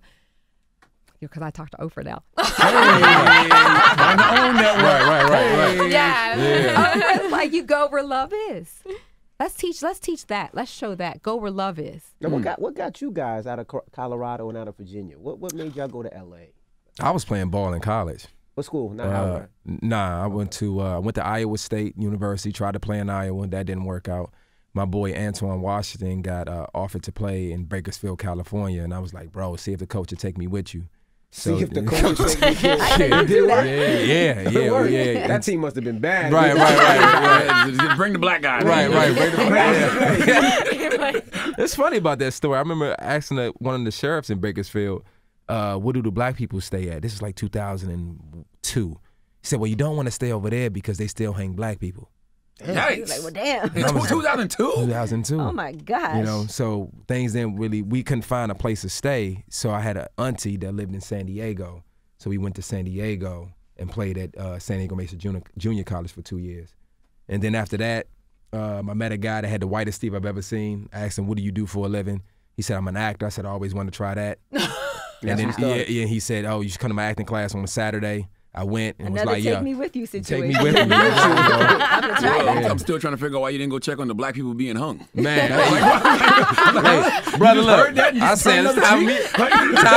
because I talk to Oprah now. On the own network. Right. Yeah. Oprah's like, you go where love is. Let's teach that. Let's show that. Go where love is. Now, what got you guys out of Colorado and out of Virginia? What made y'all go to LA? I was playing ball in college. What school? Not Howard. Nah, I went to Iowa State University, tried to play in Iowa, that didn't work out. My boy Antoine Washington got offered to play in Bakersfield, California, and I was like, bro, see if the coach would take me with you. So, see if the coach would take me with you. Yeah. That team must have been bad. Right. Bring the black guy. Right. Bring the black guy. It's funny about that story. I remember asking one of the sheriffs in Bakersfield, where do the black people stay at? This is like 2002. He said, well, you don't want to stay over there because they still hang black people. Yikes. Like, well, damn. 2002? 2002. Oh, my gosh. So things didn't really, we couldn't find a place to stay. So I had an auntie that lived in San Diego. So we went to San Diego and played at San Diego Mesa Junior College for 2 years. And then after that, I met a guy that had the whitest teeth I've ever seen. I asked him, what do you do for a living? He said, I'm an actor. I said, I always wanted to try that. And then he said, oh, you should come to my acting class on a Saturday. I went and Another was like, take me with you situation. Take me with me. I'm still trying to figure out why you didn't go check on the black people being hung. Man, hey, brother, look, I said it's time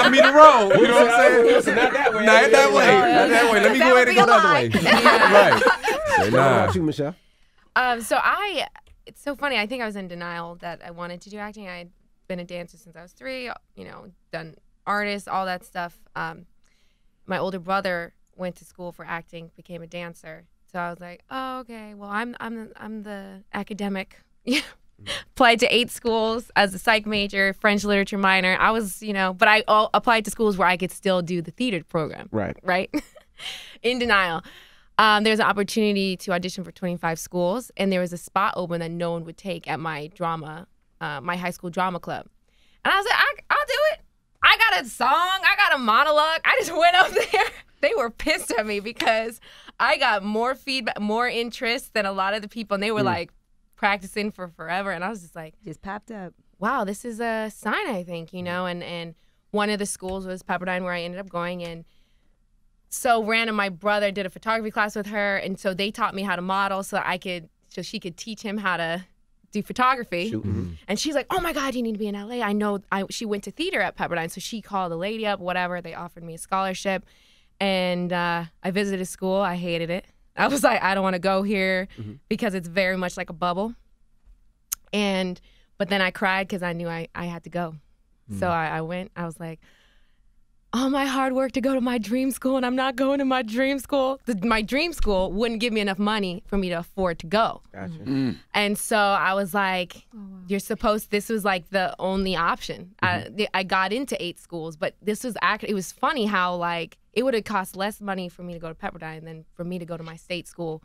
for me to roll. You know what I'm saying? Not that way. Not that way. Not that way. Let me go ahead and go the other way. Right. What about you, Michelle? It's so funny. I think I was in denial that I wanted to do acting. I had been a dancer since I was 3, done artists, all that stuff. My older brother went to school for acting, became a dancer. So I was like, oh, okay, well, I'm the academic. Applied to 8 schools as a psych major, French literature minor. I was, but I applied to schools where I could still do the theater program. Right? In denial. There's an opportunity to audition for 25 schools, and there was a spot open that no one would take at my high school drama club. And I was like, I'll do it. got a song. I got a monologue. I just went up there. They were pissed at me because I got more feedback, more interest than a lot of the people. And they were like practicing for forever. And I was just like, just popped up. Wow, this is a sign, I think, you know. And one of the schools was Pepperdine, where I ended up going. And so random, my brother did a photography class with her. And so they taught me how to model so she could teach him how to do photography. And she's like, oh my God, you need to be in LA. I know she went to theater at Pepperdine. So she called the lady up, whatever. They offered me a scholarship. And I visited school. I hated it. I was like, I don't want to go here because it's very much like a bubble. But then I cried because I knew I had to go. So I went. I was like, all my hard work to go to my dream school, and I'm not going to my dream school. My dream school wouldn't give me enough money for me to afford to go. Gotcha. And so I was like, this was like the only option. I got into 8 schools, but it was funny how like it would have cost less money for me to go to Pepperdine than for me to go to my state school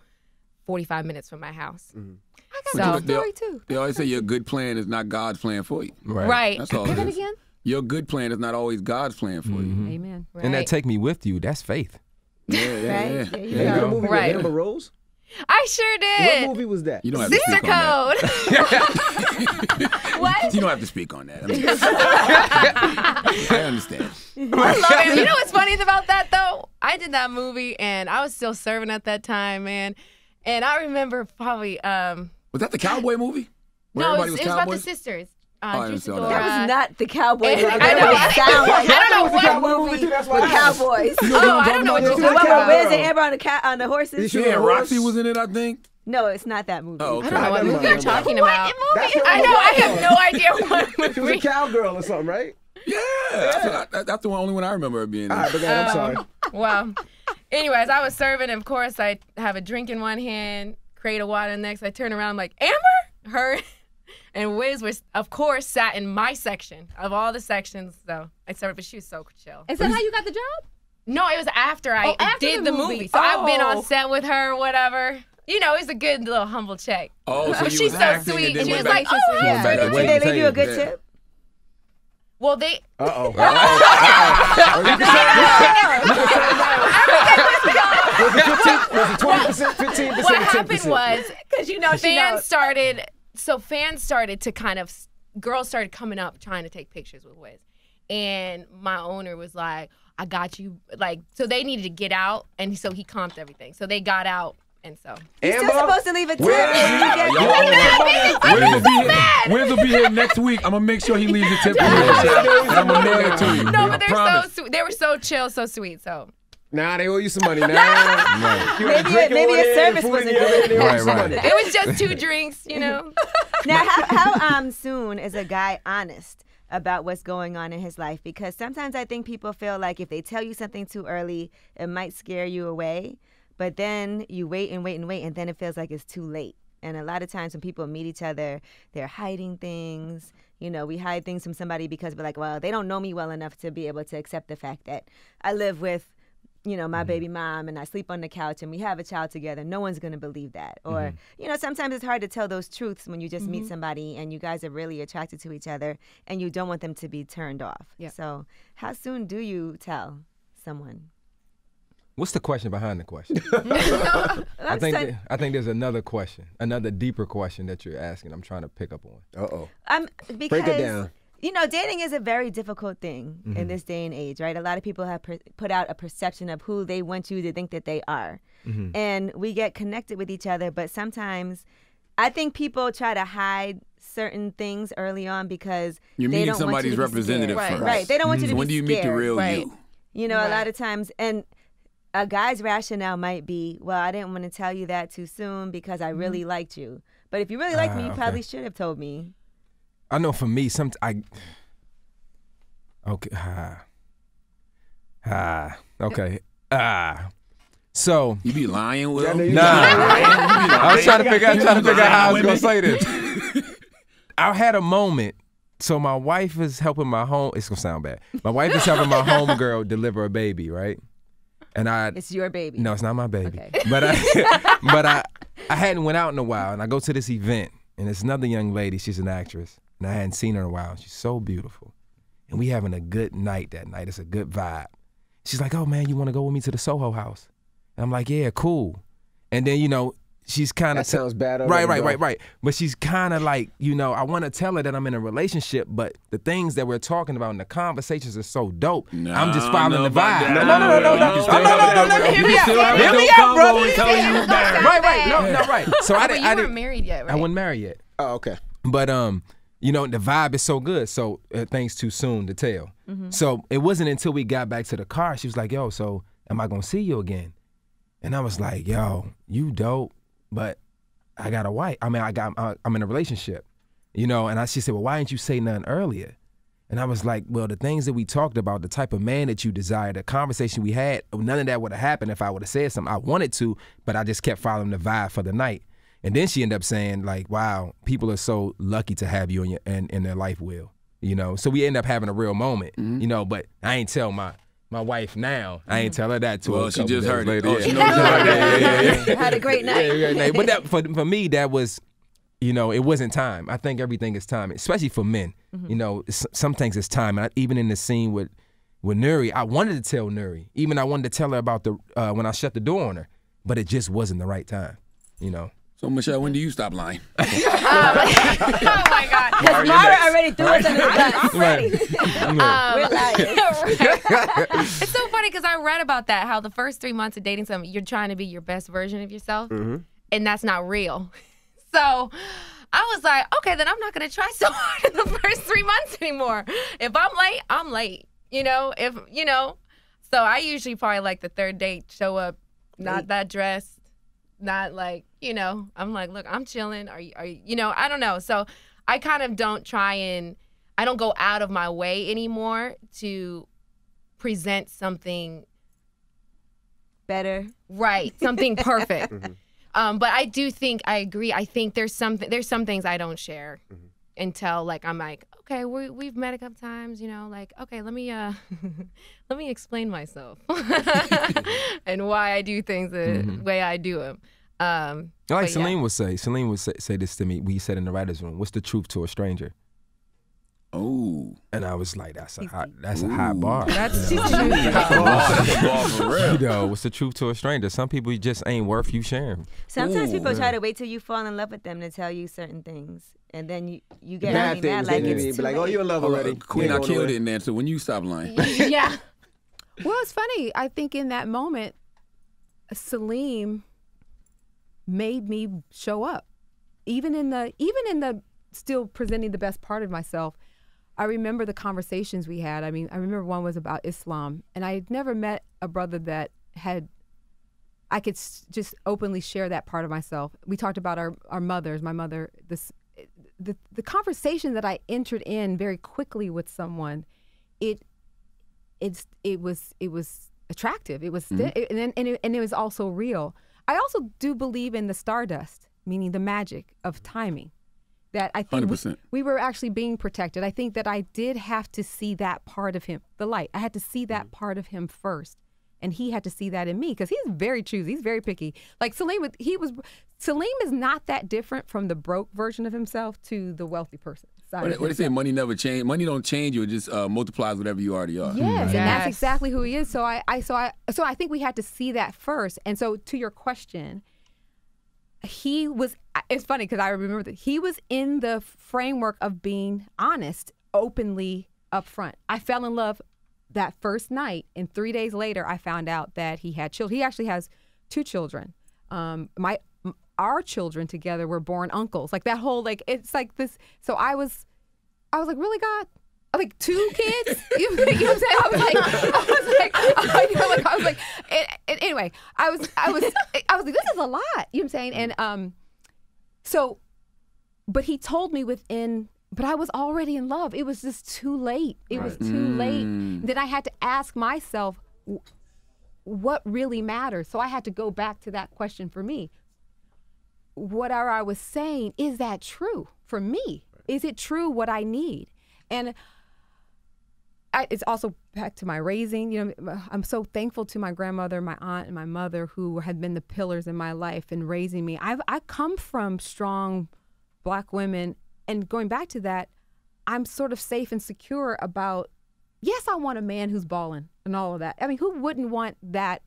45 minutes from my house. I got a story too. They always say your good plan is not God's plan for you. Right. That's all Say it that is. again? Your good plan is not always God's plan for you. Amen. Right. And that take me with you, that's faith. Yeah. You got a movie with Amber Rose? I sure did. What movie was that? You don't have to Sister speak on Code. What? You don't have to speak on that. I understand. I love it. You know what's funny about that though? I did that movie and I was still serving at that time, man. And I remember probably Was that the cowboy movie? Where no, everybody it was about the cowboys? sisters. I didn't saw that. That was not the cowboy movie. I That know. don't sound like I don't know that what movie that's with why I asked. cowboys. Oh, I don't know what you're The talking one about. with Wiz and Amber on the horses. Is Yeah, Roxy was in it, I think. No, it's not that movie. Oh, okay. I don't know what Never movie you're mind. talking about. That's what I know. I have no idea what She was a movie. cowgirl or something, right? Yeah. That's the only one I remember her being in. All right, but I'm sorry. Well, anyways, I was serving, and of course, I have a drink in one hand, crate of water in the next. I turn around, I'm like, Amber? Her and Wiz was, of course, sat in my section of all the sections. So I served, but she was so chill. Is that how you got the job? No, it was after I did the movie. So I've been on set with her, whatever. You know, it's a good little humble check. Oh, so you She's was so acting sweet. and then She was went like, back. oh, Going back to Did waiting they leave you a table. good tip? well, they. Uh-oh. Was it 20%, 15%, What 10%? happened was, Because you know she knows. fans started to kind of, girls started coming up trying to take pictures with Wiz. And my owner was like, I got you. Like, so they needed to get out. And so he comped everything. So they got out. And so. You're still supposed to leave a tip. Wiz will be here next week. I'm going to make sure he leaves a tip for you. And I'm going to mail it to you. No, I but they're promise. so sweet. They were so chill, so sweet. So. Nah, they owe you some money now. Maybe a service wasn't good. Right. It was just 2 drinks, you know. Now, how soon is a guy honest about what's going on in his life? Because sometimes I think people feel like if they tell you something too early, it might scare you away. But then you wait, and then it feels like it's too late. And a lot of times when people meet each other, they're hiding things. You know, we hide things from somebody because we're like, well, they don't know me well enough to be able to accept the fact that I live with, you know, my baby mom and I sleep on the couch and we have a child together. No one's going to believe that. Or, you know, sometimes it's hard to tell those truths when you just meet somebody and you guys are really attracted to each other and you don't want them to be turned off. Yeah. So how soon do you tell someone? What's the question behind the question? I think there's another question, another deeper question that you're asking. I'm trying to pick up on. Uh-oh. Because, Break it down. You know, dating is a very difficult thing in this day and age, right? A lot of people have put out a perception of who they want you to think that they are. And we get connected with each other, but sometimes I think people try to hide certain things early on because You're they meeting don't want you somebody's to be representative scared. first. Right. They don't want you to So be when do you meet the scared. real Right. you? You know, a lot of times, and a guy's rationale might be, well, I didn't want to tell you that too soon because I really liked you. But if you really liked me, you probably should have told me. I know for me, so You be lying, Will? nah. I was trying to figure out how I was gonna say this. I had a moment. So my wife is helping my home. It's gonna sound bad. My wife is helping my homegirl deliver a baby, right? And It's your baby. No, it's not my baby. Okay. But I hadn't went out in a while, and I go to this event, and it's another young lady. She's an actress, and I hadn't seen her in a while. She's so beautiful, and we having a good night that night. It's a good vibe. She's like, oh man, you want to go with me to the Soho House? And I'm like, yeah, cool. And then, you know, she's kind of... That sounds bad. Right. But she's kind of like, you know, I want to tell her that I'm in a relationship, but the things that we're talking about and the conversations are so dope. I'm just following the vibe. No. Hear me out, brother. Right. So you weren't married yet, right? I wasn't married yet. Oh, okay. But, you know, the vibe is so good, so things too soon to tell. So it wasn't until we got back to the car, she was like, yo, so am I going to see you again? And I was like, yo, you dope, but I got a wife. I mean, I'm in a relationship, you know? And she said, well, why didn't you say nothing earlier? And I was like, well, the things that we talked about, the type of man that you desire, the conversation we had, none of that would have happened if I would have said something. I wanted to, but I just kept following the vibe for the night. And then she ended up saying, like, wow, people are so lucky to have you in their life, Will. You know, so we end up having a real moment, you know, but I ain't tell my wife now. I ain't tell her that to her. Well, she just heard it. Oh, she knows yeah. Had a great night. Yeah. But that, for me, that was, you know, it wasn't time. I think everything is time, especially for men. You know, some things is time. And even in the scene with Nuri, I wanted to tell Nuri. Even I wanted to tell her about when I shut the door on her, but it just wasn't the right time, you know. So, Michelle, when do you stop lying? Oh my God. Because Mara already threw us under the bus. I'm ready. It's so funny because I read about that, how the first 3 months of dating someone, you're trying to be your best version of yourself, and that's not real. So I was like, okay, then I'm not going to try so hard in the first 3 months anymore. If I'm late, I'm late. You know, so I usually probably like the third date, show up, not that dressed. Not like, you know, I'm like, look, I'm chilling. Are you, you know, I don't know. So I kind of don't I don't go out of my way anymore to present something better. Right. Something perfect. But I do think, I agree. I think there's some things I don't share until like, I'm like, okay, we've met a couple times, you know, like, okay, let me explain myself and why I do things the way I do them. Like Celine would say this to me. We said in the writer's room, what's the truth to a stranger? Oh. And I was like, that's a hot bar. That's a bar for real. You know, what's the truth to a stranger? Some people just ain't worth you sharing. Sometimes people try to wait till you fall in love with them to tell you certain things. And then you get really mad, like it's too like, late. oh, you're in love already. Queen, I killed it in there. So when you stop lying? Yeah. Well, it's funny. I think in that moment, Salim made me show up, even in the still presenting the best part of myself. I remember the conversations we had. I mean, I remember one was about Islam, and I had never met a brother that I could just openly share that part of myself. We talked about our mothers, my mother. The conversation that I entered in very quickly with someone, it was attractive. It was and it was also real. I also do believe in the stardust, meaning the magic of timing. That I think we were actually being protected. I think that I did have to see that part of him, the light. I had to see that part of him first. And he had to see that in me because he's very choosy. He's very picky. Like Salim is not that different from the broke version of himself to the wealthy person. What they say, money never change. Money don't change you. It just multiplies whatever you already are. Yes, and that's exactly who he is. So I think we had to see that first. And so to your question, it's funny because I remember that he was in the framework of being honest, openly upfront. I fell in love that first night, and 3 days later, I found out that he had children. He actually has 2 children. Our children together were born uncles. Like that whole, like, it's like this. So I was like, really, God? Like 2 kids? You know what I'm saying? Anyway, I was like, this is a lot. You know what I'm saying? And but he told me but I was already in love. It was just too late. It was too late. Then I had to ask myself, what really matters? So I had to go back to that question for me. Whatever I was saying, is that true for me? Is it true what I need? And it's also back to my raising. You know, I'm so thankful to my grandmother, my aunt, and my mother who had been the pillars in my life in raising me. I come from strong Black women. And going back to that, I'm sort of safe and secure about yes, I want a man who's balling and all of that. I mean, who wouldn't want that?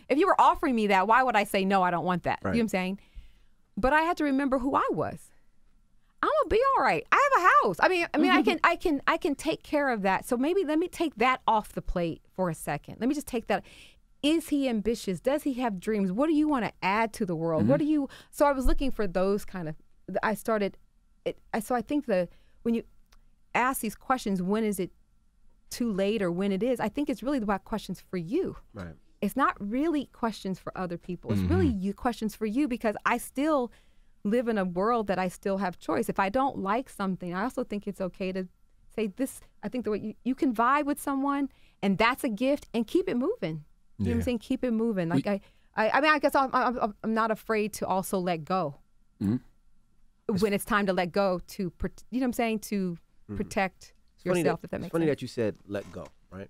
If you were offering me that, why would I say, no, I don't want that? Right. You know what I'm saying? But I had to remember who I was. I'm gonna be all right. I have a house. I mean, I can take care of that. So maybe let me take that off the plate for a second. Let me just take that. Is he ambitious? Does he have dreams? What do you want to add to the world? Mm-hmm. What do you? So I was looking for those kind of. I started. So I think when you ask these questions, when is it too late or when it is? I think it's really about questions for you. Right. It's not really questions for other people. It's really questions for you, because I still live in a world that I still have choice. If I don't like something, I also think it's okay to say this. I think the way you can vibe with someone, and that's a gift, and keep it moving. You know what I'm saying? Keep it moving. Like I guess I'm not afraid to also let go when it's time to let go. To you know what I'm saying? To protect yourself. If that makes sense. It's funny that you said let go, right?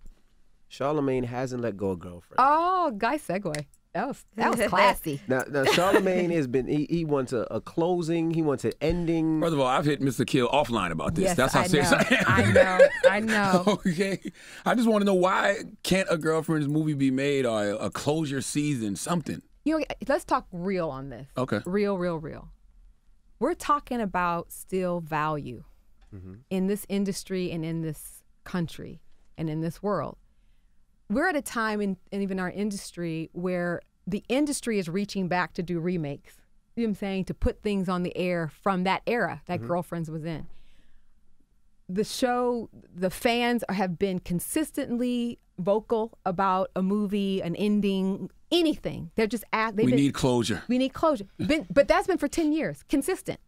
Charlamagne hasn't let go of girlfriend. Oh, guy segue. That was classy. Now Charlamagne has been. He wants a closing. He wants an ending. First of all, I've hit Mr. Kill offline about this. Yes, That's how serious I am. I know. Okay. I just want to know, why can't a girlfriend's movie be made, or a closure season, something? You know, let's talk real on this. Okay. Real. We're talking about still value in this industry and in this country and in this world. We're at a time in even our industry where the industry is reaching back to do remakes. You know what I'm saying? To put things on the air from that era that Girlfriends was in. The show, the fans have been consistently vocal about a movie, an ending, anything. They're just we need closure. We need closure. But that's been for 10 years, consistent.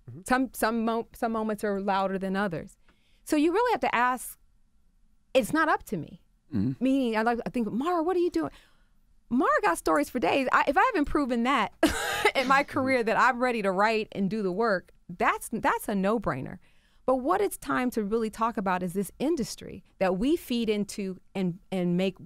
Some moments are louder than others. So you really have to ask, it's not up to me. Meaning, I think, Mara, what are you doing? Mara got stories for days. If I haven't proven that in my career that I'm ready to write and do the work, that's a no-brainer. But what it's time to really talk about is this industry that we feed into and make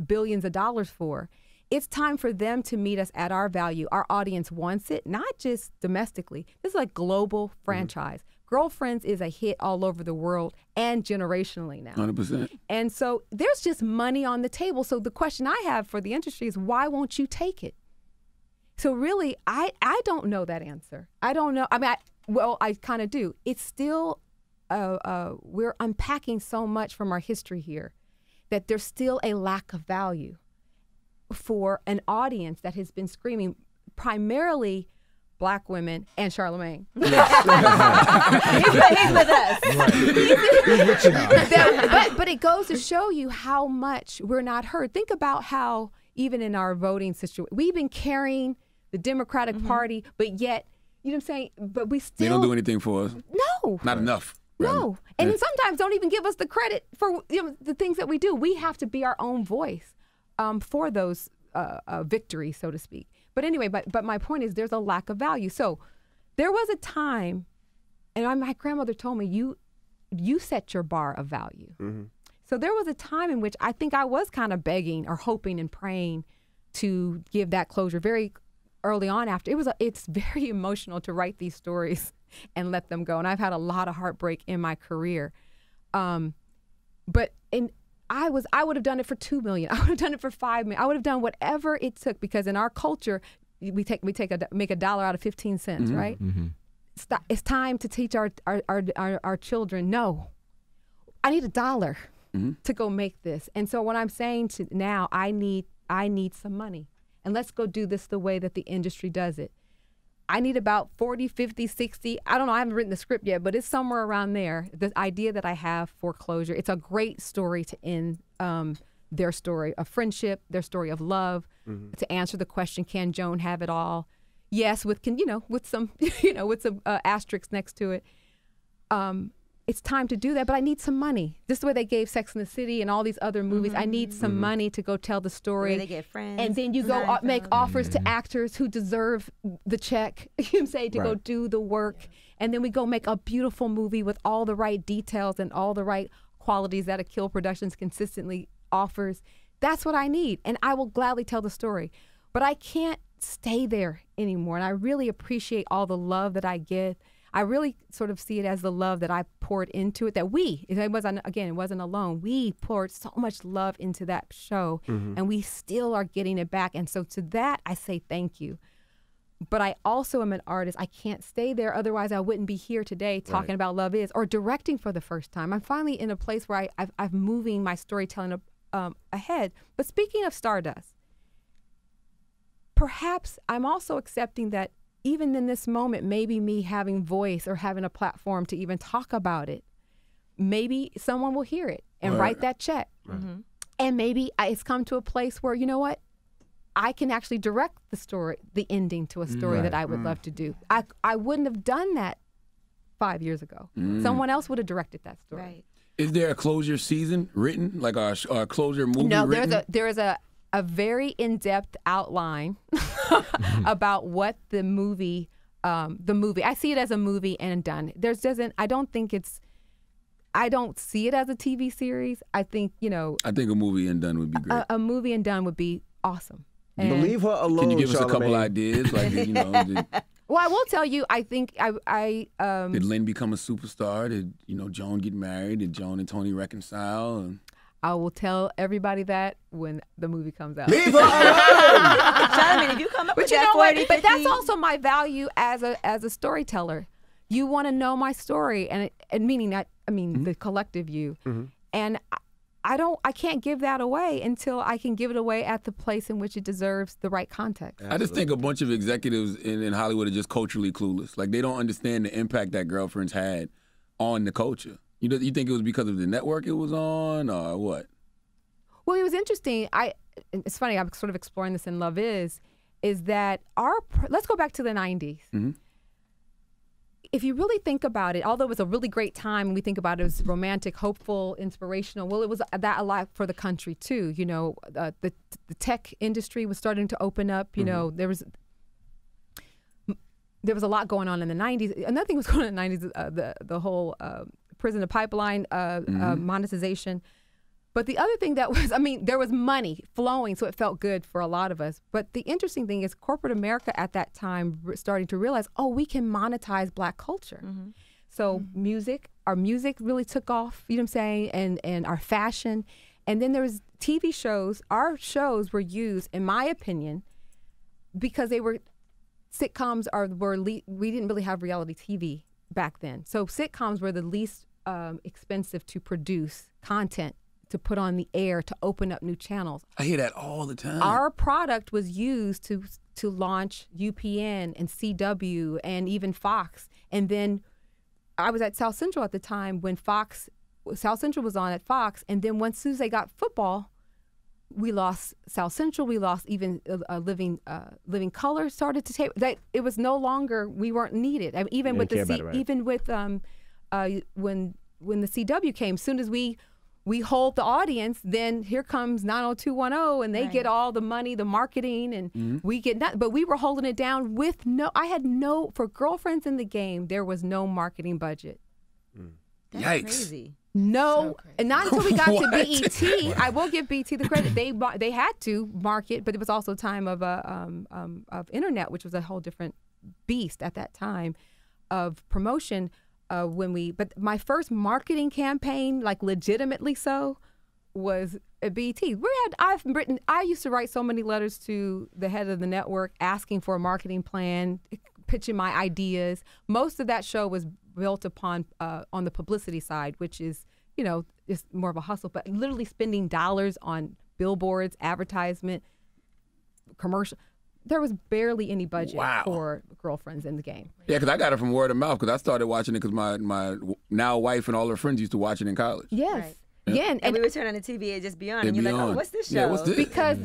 billions of dollars for. It's time for them to meet us at our value. Our audience wants it, not just domestically. This is a global franchise. Girlfriends is a hit all over the world and generationally now. 100%. And so there's just money on the table. So the question I have for the industry is, why won't you take it? So really, I don't know that answer. I don't know. I mean, I kind of do. It's still, we're unpacking so much from our history here that there's still a lack of value for an audience that has been screaming, primarily Black women and Charlamagne. He's with us. But it goes to show you how much we're not heard. Think about how even in our voting situation, we've been carrying the Democratic Party, but yet, you know what I'm saying? But we still... They don't do anything for us. No. Not enough. No. And then sometimes don't even give us the credit for the things that we do. We have to be our own voice for those victories, so to speak. But anyway, but my point is, there's a lack of value. So there was a time, and my grandmother told me, you set your bar of value. So there was a time in which I think I was kind of begging or hoping and praying to give that closure very early on. After it's very emotional to write these stories and let them go. And I've had a lot of heartbreak in my career. I would have done it for $2 million. I would have done it for $5 million. I would have done whatever it took, because in our culture, we make a dollar out of 15 cents, right? It's time to teach our children, no, I need $1 to go make this. And so what I'm saying now, I need some money, and let's go do this the way that the industry does it. I need about 40, 50, 60. I don't know. I haven't written the script yet, but it's somewhere around there. The idea that I have for closure. It's a great story to end their story of friendship, their story of love, to answer the question, can Joan have it all? Yes, with some asterisks next to it. It's time to do that, but I need some money. This is the way they gave Sex and the City and all these other movies. I need some money to go tell the story. They get friends. And then you go make offers to actors who deserve the check, you know what I'm saying, to go do the work. Yeah. And then we go make a beautiful movie with all the right details and all the right qualities that Akil Productions consistently offers. That's what I need. And I will gladly tell the story. But I can't stay there anymore. And I really appreciate all the love that I get. I really sort of see it as the love that I poured into it, it wasn't alone. We poured so much love into that show, and we still are getting it back. And so to that, I say thank you. But I also am an artist. I can't stay there. Otherwise, I wouldn't be here today talking about Love Is or directing for the first time. I'm finally in a place where I'm moving my storytelling ahead. But speaking of Stardust, perhaps I'm also accepting that even in this moment, maybe me having voice or having a platform to even talk about it, maybe someone will hear it and write that check. And maybe it's come to a place where, you know what? I can actually direct the story, the ending to a story that I would love to do. I wouldn't have done that 5 years ago. Someone else would have directed that story. Right. Is there a closure season written, like a closure movie written? No, there is a very in-depth outline about what the movie, I see it as a movie and done. I don't see it as a TV series. I think, I think a movie and done would be great. A movie and done would be awesome. And leave her alone, Can you give us a couple Charlamagne? ideas? Like, Well, I will tell you, I think did Lynn become a superstar? Did, Joan get married? Did Joan and Tony reconcile? I will tell everybody that when the movie comes out. Leave her alone! Charlamagne, if you come up with that 40, But that's also my value as a storyteller. You want to know my story, and meaning that, the collective you. And I can't give that away until I can give it away at the place in which it deserves the right context. I just think a bunch of executives in Hollywood are just culturally clueless. Like, they don't understand the impact that Girlfriends had on the culture. You think it was because of the network it was on, or what? Well, it was interesting. It's funny. I'm sort of exploring this in Love Is that let's go back to the 90s. If you really think about it, although it was a really great time, and we think about it as romantic, hopeful, inspirational, well, it was that a lot for the country too. The tech industry was starting to open up. There was a lot going on in the 90s. Another thing was going on in the 90s, the whole prison to pipeline monetization. But the other thing that was, there was money flowing, so it felt good for a lot of us. But the interesting thing is corporate America at that time starting to realize, we can monetize Black culture. So our music really took off, you know what I'm saying, and our fashion. And then there was TV shows. Our shows were used, in my opinion, because sitcoms we didn't really have reality TV back then. So sitcoms were the least expensive to produce content, to put on the air, to open up new channels. I hear that all the time. Our product was used to launch UPN and CW and even Fox. And then I was at South Central at the time when South Central was on at Fox. And then once soon as they got football, we lost South Central. We lost even Living Color started to take that. It was no longer, we weren't needed. Even with when the CW came, soon as we hold the audience, then here comes 90210, and they get all the money, the marketing, and we get that. But we were holding it down with for Girlfriends in the Game, there was no marketing budget. That's Yikes. crazy. No, and not until we got to BET. I will give BET the credit. They had to market, but it was also a time of internet, which was a whole different beast at that time of promotion. But my first marketing campaign, like legitimately so, was at BET. I used to write so many letters to the head of the network asking for a marketing plan, pitching my ideas. Most of that show was built upon on the publicity side, which is, just more of a hustle, but literally spending dollars on billboards, advertisement, commercial. There was barely any budget for Girlfriends in the Game. Yeah, because I got it from word of mouth, because I started watching it because my now wife and all her friends used to watch it in college. Yes. Right. Yeah. And we would turn on the TV and just be on, and you're like, oh, what's this show? Yeah, what's this? Because,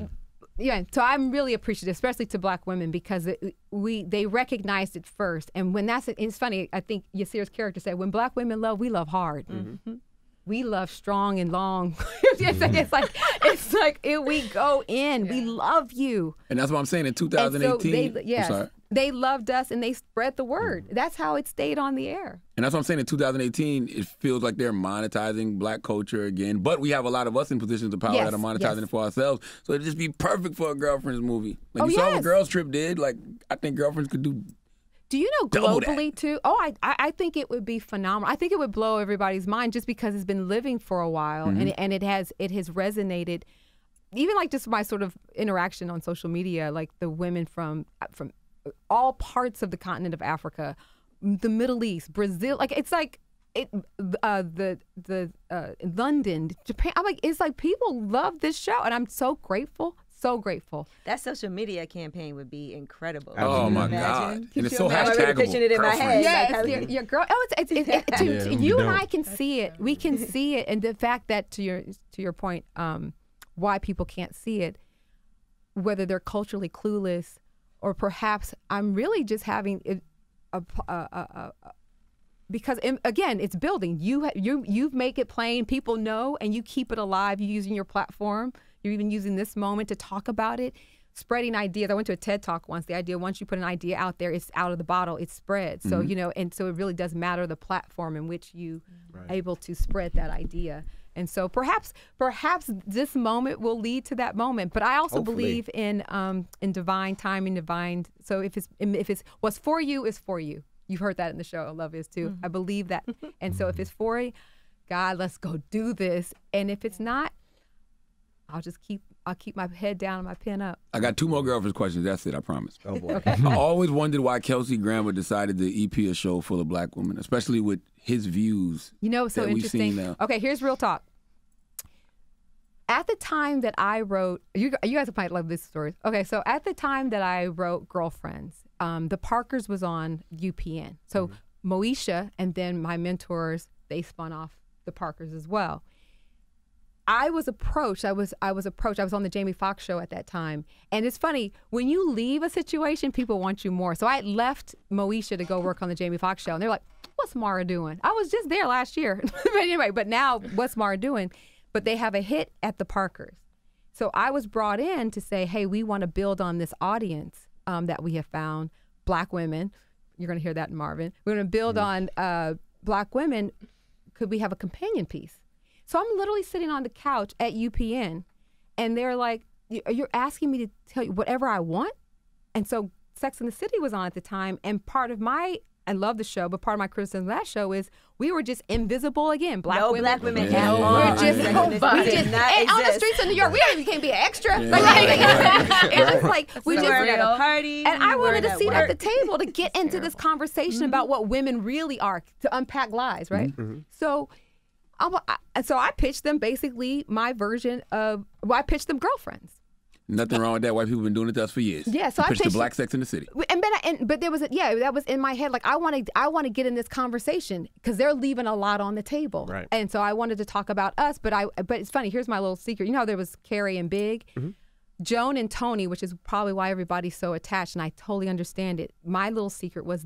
so I'm really appreciative, especially to Black women, because they recognized it first. And when it's funny, I think Yasir's character said, when Black women love, we love hard. We love strong and long. It's like we go in. We love you. And that's what I'm saying. In 2018, so they loved us and they spread the word. That's how it stayed on the air. And that's what I'm saying. In 2018, it feels like they're monetizing Black culture again. But we have a lot of us in positions of power that are monetizing it for ourselves. So it'd just be perfect for a Girlfriends movie. Like you saw what Girls Trip did. Like, I think Girlfriends could do Do you know globally too? Oh, I think it would be phenomenal. I think it would blow everybody's mind just because it's been living for a while and it has resonated. Even like just my sort of interaction on social media, like the women from all parts of the continent of Africa, the Middle East, Brazil, like it's like London, Japan. I'm like, it's like people love this show, and I'm so grateful. So grateful. That social media campaign would be incredible. Oh my God! And it's so hashtaggable. I'm picturing it in my head. Yes, your girl. Oh, you and I can see it. We can see it, and the fact that to your point, why people can't see it, whether they're culturally clueless, or perhaps I'm really just having because again, it's building. You make it plain. People know, and you keep it alive. You're using your platform. You're even using this moment to talk about it, spreading ideas. I went to a TED Talk once. The idea, once you put an idea out there, it's out of the bottle, it spreads. So, and so it really does matter the platform in which you able to spread that idea. And so perhaps this moment will lead to that moment. But I also believe in divine timing, divine. So if it's what's for you is for you. You've heard that in the show. Love is too. I believe that. And so if it's for God, let's go do this. And if it's not, I'll keep my head down and my pen up. I got 2 more girlfriend questions. That's it, I promise. Oh, boy. Okay. I always wondered why Kelsey Grammer decided to EP a show full of black women, especially with his views. So that interesting. We've seen now. Okay, here's real talk. At the time that I wrote, you guys might love this story. Okay, so at the time that I wrote Girlfriends, the Parkers was on UPN. So Moesha and then my mentors, they spun off the Parkers as well. I was approached. I was approached. I was on the Jamie Foxx show at that time. And it's funny, when you leave a situation, people want you more. So I left Moesha to go work on the Jamie Foxx show. And they're like, what's Mara doing? I was just there last year. but now what's Mara doing? But they have a hit at the Parkers. So I was brought in to say, hey, we want to build on this audience that we have found, black women. You're going to hear that in Marvin. We're going to build on black women. Could we have a companion piece? So I'm literally sitting on the couch at UPN, and they're like, you're asking me to tell you whatever I want? And so Sex and the City was on at the time, and part of I love the show, but part of my criticism of that show is we were just invisible again. Black women. Black women. We're just and on the streets of New York, we don't even can't be an extra. It was like we just were at a party. And I wanted a seat at the table to get into this conversation about what women really are, to unpack lies, right? So I pitched them basically my version of, I pitched them Girlfriends. Nothing wrong with that. White people have been doing it to us for years. Yeah, so I pitched the black Sex in the City. But there was that was in my head. Like I want to get in this conversation because they're leaving a lot on the table. Right. And so I wanted to talk about us. But it's funny. Here's my little secret. You know how there was Carrie and Big, Joan and Tony, which is probably why everybody's so attached. And I totally understand it. My little secret was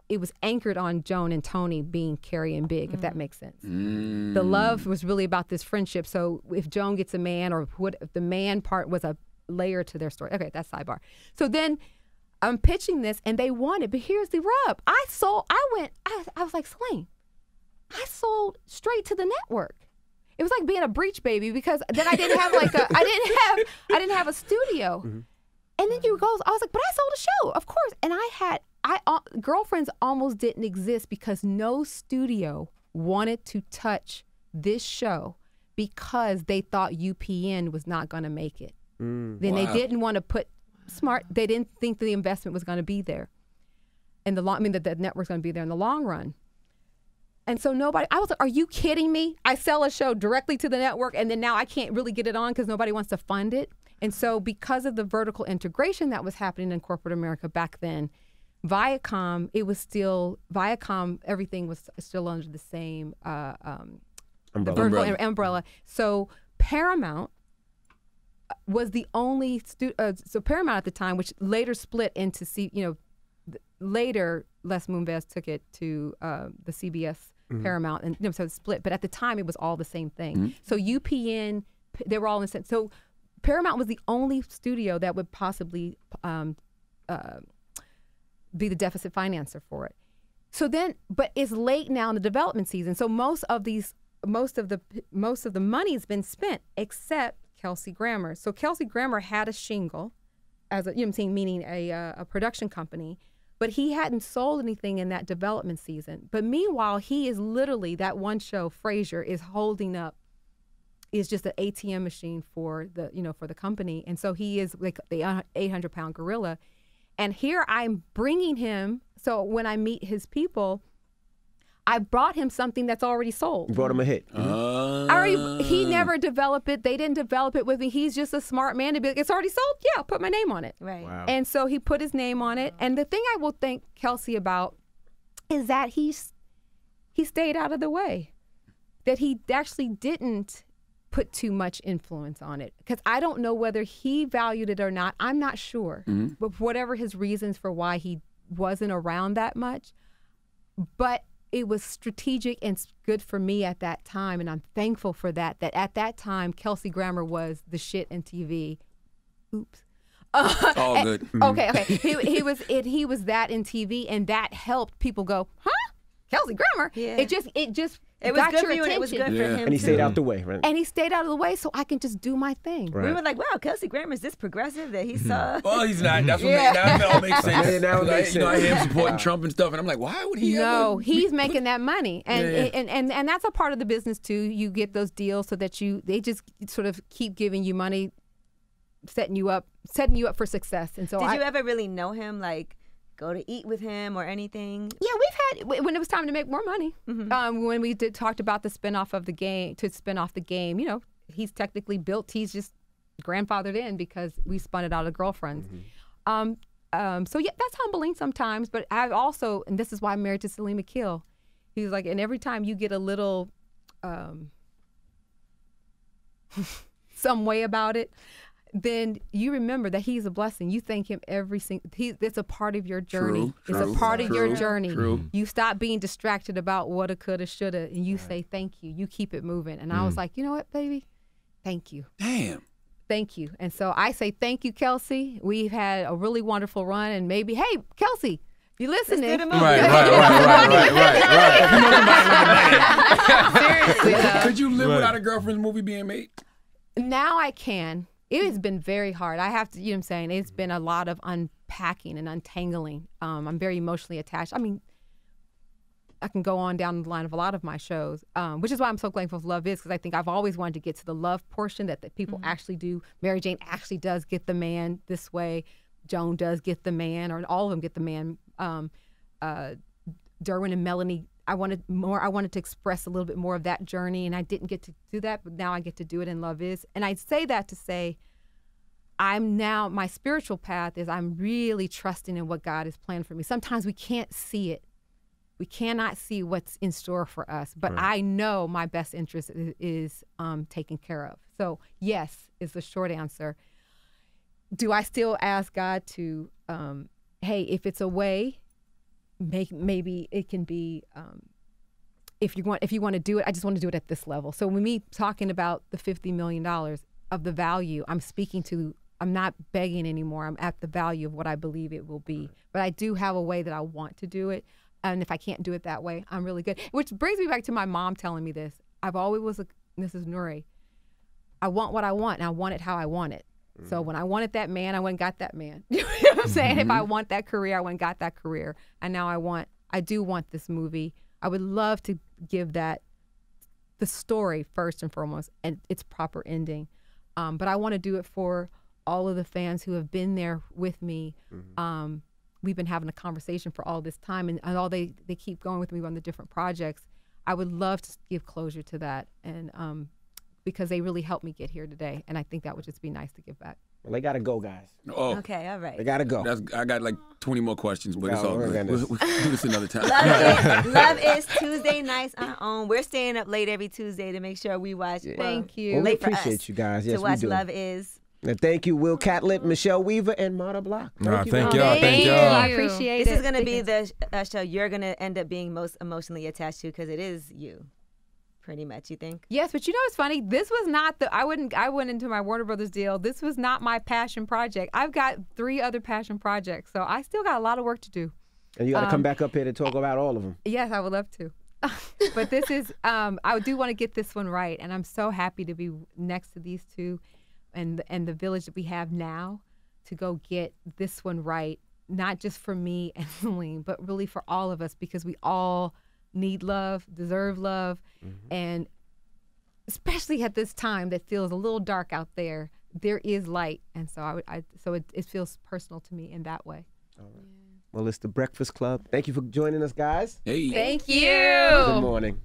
it was anchored on Joan and Tony being Carrie and Big, if that makes sense. The love was really about this friendship. So if Joan gets a man, or if the man part was a layer to their story. Okay, that's sidebar. So then I'm pitching this, and they want it. But here's the rub. I was like, Selene, I sold straight to the network. It was like being a breech baby, because then I didn't have I didn't have a studio. And then I was like, but I sold a show, of course. And Girlfriends almost didn't exist because no studio wanted to touch this show because they thought UPN was not going to make it. Then they didn't want to put they didn't think the investment was going to be there. And that the network's going to be there in the long run. And so I was like, are you kidding me? I sell a show directly to the network, and then now I can't really get it on because nobody wants to fund it. And so because of the vertical integration that was happening in corporate America back then, Viacom, everything was still under the same umbrella. So Paramount was the only so Paramount at the time, which later split into later Les Moonves took it to the CBS Paramount, and so it split. But at the time, it was all the same thing. So UPN, they were all in the same. So Paramount was the only studio that would possibly be the deficit financer for it. So then, but it's late now in the development season. So most of the money has been spent except Kelsey Grammer. So Kelsey Grammer had a shingle as a, you know what I'm saying, meaning a production company. But he hadn't sold anything in that development season. But meanwhile, he is literally, that one show, Frasier, is holding up, is just an ATM machine for the, you know, for the company. And so he is like the 800-pound gorilla. And here I'm bringing him, so when I meet his people, I brought him something that's already sold. You brought him a hit. He never developed it. They didn't develop it with me. He's just a smart man to be like, it's already sold? Yeah, I'll put my name on it. Right. Wow. And so he put his name on it. And the thing I will thank Kelsey about is that he stayed out of the way. That he actually didn't put too much influence on it. Because I don't know whether he valued it or not. I'm not sure. But whatever his reasons for why he wasn't around that much. But it was strategic and good for me at that time, and I'm thankful for that. That at that time, Kelsey Grammer was the shit in TV. Oops. All good. Okay. He was that in TV, and that helped people go, huh? Kelsey Grammer. Yeah. It just It was got good your for you, and attention. it was good for him. And he stayed out the way, right? And he stayed out of the way, so I can just do my thing. Right. We were like, wow, Kelsey Grammer is this progressive that he saw. Well, he's not. That's what now it all makes sense. Yeah, now it makes You know, I sense. hear him supporting Trump and stuff, and I'm like, why would he? No, ever he's making that money, and, Yeah. and that's a part of the business too. You get those deals so that they just sort of keep giving you money, setting you up for success. And so Did you ever really know him, like go to eat with him or anything? Yeah, we've had when it was time to make more money. When we talked about the spinoff of the game, to spin off the game, you know, he's technically built. He's just grandfathered in because we spun it out of Girlfriends. So yeah, that's humbling sometimes. But I've also, and this is why I'm married to Salim Akil. He's like, and every time you get a little some way about it, then you remember that he's a blessing. You thank him every single. It's a part of your journey. It's a part of your journey. You stop being distracted about woulda, coulda, shoulda, and you say thank you. You keep it moving. And I was like, you know what, baby, thank you. Damn. Thank you. And so I say thank you, Kelsey. We've had a really wonderful run, and maybe, hey, Kelsey, you listening? Right. Seriously, Could you live without a Girlfriend's movie being made? now I can. It has been very hard. I have to, you know what I'm saying? It's been a lot of unpacking and untangling. I'm very emotionally attached. I mean, I can go on down the line of a lot of my shows, which is why I'm so thankful for Love Is, because I think I've always wanted to get to the love portion that people actually do. Mary Jane actually does get the man this way. Joan does get the man, or all of them get the man. Derwin and Melanie, I wanted to express a little bit more of that journey, and I didn't get to do that, but now I get to do it in Love Is. And I say that to say, my spiritual path is I'm really trusting in what God has planned for me. Sometimes we can't see it. We cannot see what's in store for us, but I know my best interest is taken care of. So yes is the short answer. Do I still ask God to, hey, if it's a way, maybe it can be, if you want to do it, I just want to do it at this level. So when me talking about the $50 million of the value, I'm not begging anymore. I'm at the value of what I believe it will be. But I do have a way that I want to do it. And if I can't do it that way, I'm really good. Which brings me back to my mom telling me this. I've always this is Nuri. I want what I want, and I want it how I want it. So when I wanted that man, I went and got that man. You know what I'm saying? If I want that career, I went and got that career. And now I do want this movie. I would love to give that the story first and foremost and its proper ending. But I want to do it for all of the fans who have been there with me. We've been having a conversation for all this time, and all they keep going with me on the different projects. I would love to give closure to that, and because they really helped me get here today, and I think that would just be nice to give back. Well, they gotta go, guys. Oh, Okay, all right. They gotta go. I got like 20 more questions, but it's No, all we're good. gonna- We'll do this another time. Love is Tuesday nights on our own. We're staying up late every Tuesday to make sure we watch. Thank you. Well, we late for appreciate us you guys. Yes, to watch we do. Love Is. And thank you, Will Catlett, Michelle Weaver, and Marta Block. Nah, you thank guys. y'all. Thank y'all. I appreciate This it. is going to be the show you're going to end up being most emotionally attached to because it is you, pretty much, you think? Yes, but you know what's funny? This was not I went into my Warner Brothers deal. This was not my passion project. I've got 3 other passion projects, so I still got a lot of work to do. And you gotta come back up here to talk about all of them. Yes, I would love to. But this is, I do want to get this one right, and I'm so happy to be next to these two and the village that we have now to go get this one right, not just for me and Celine, but really for all of us, because we all need love, deserve love, and especially at this time that feels a little dark out there, there is light. And so it feels personal to me in that way. All right. Well, it's the Breakfast Club. Thank you for joining us, guys. Hey. Thank you. Good morning.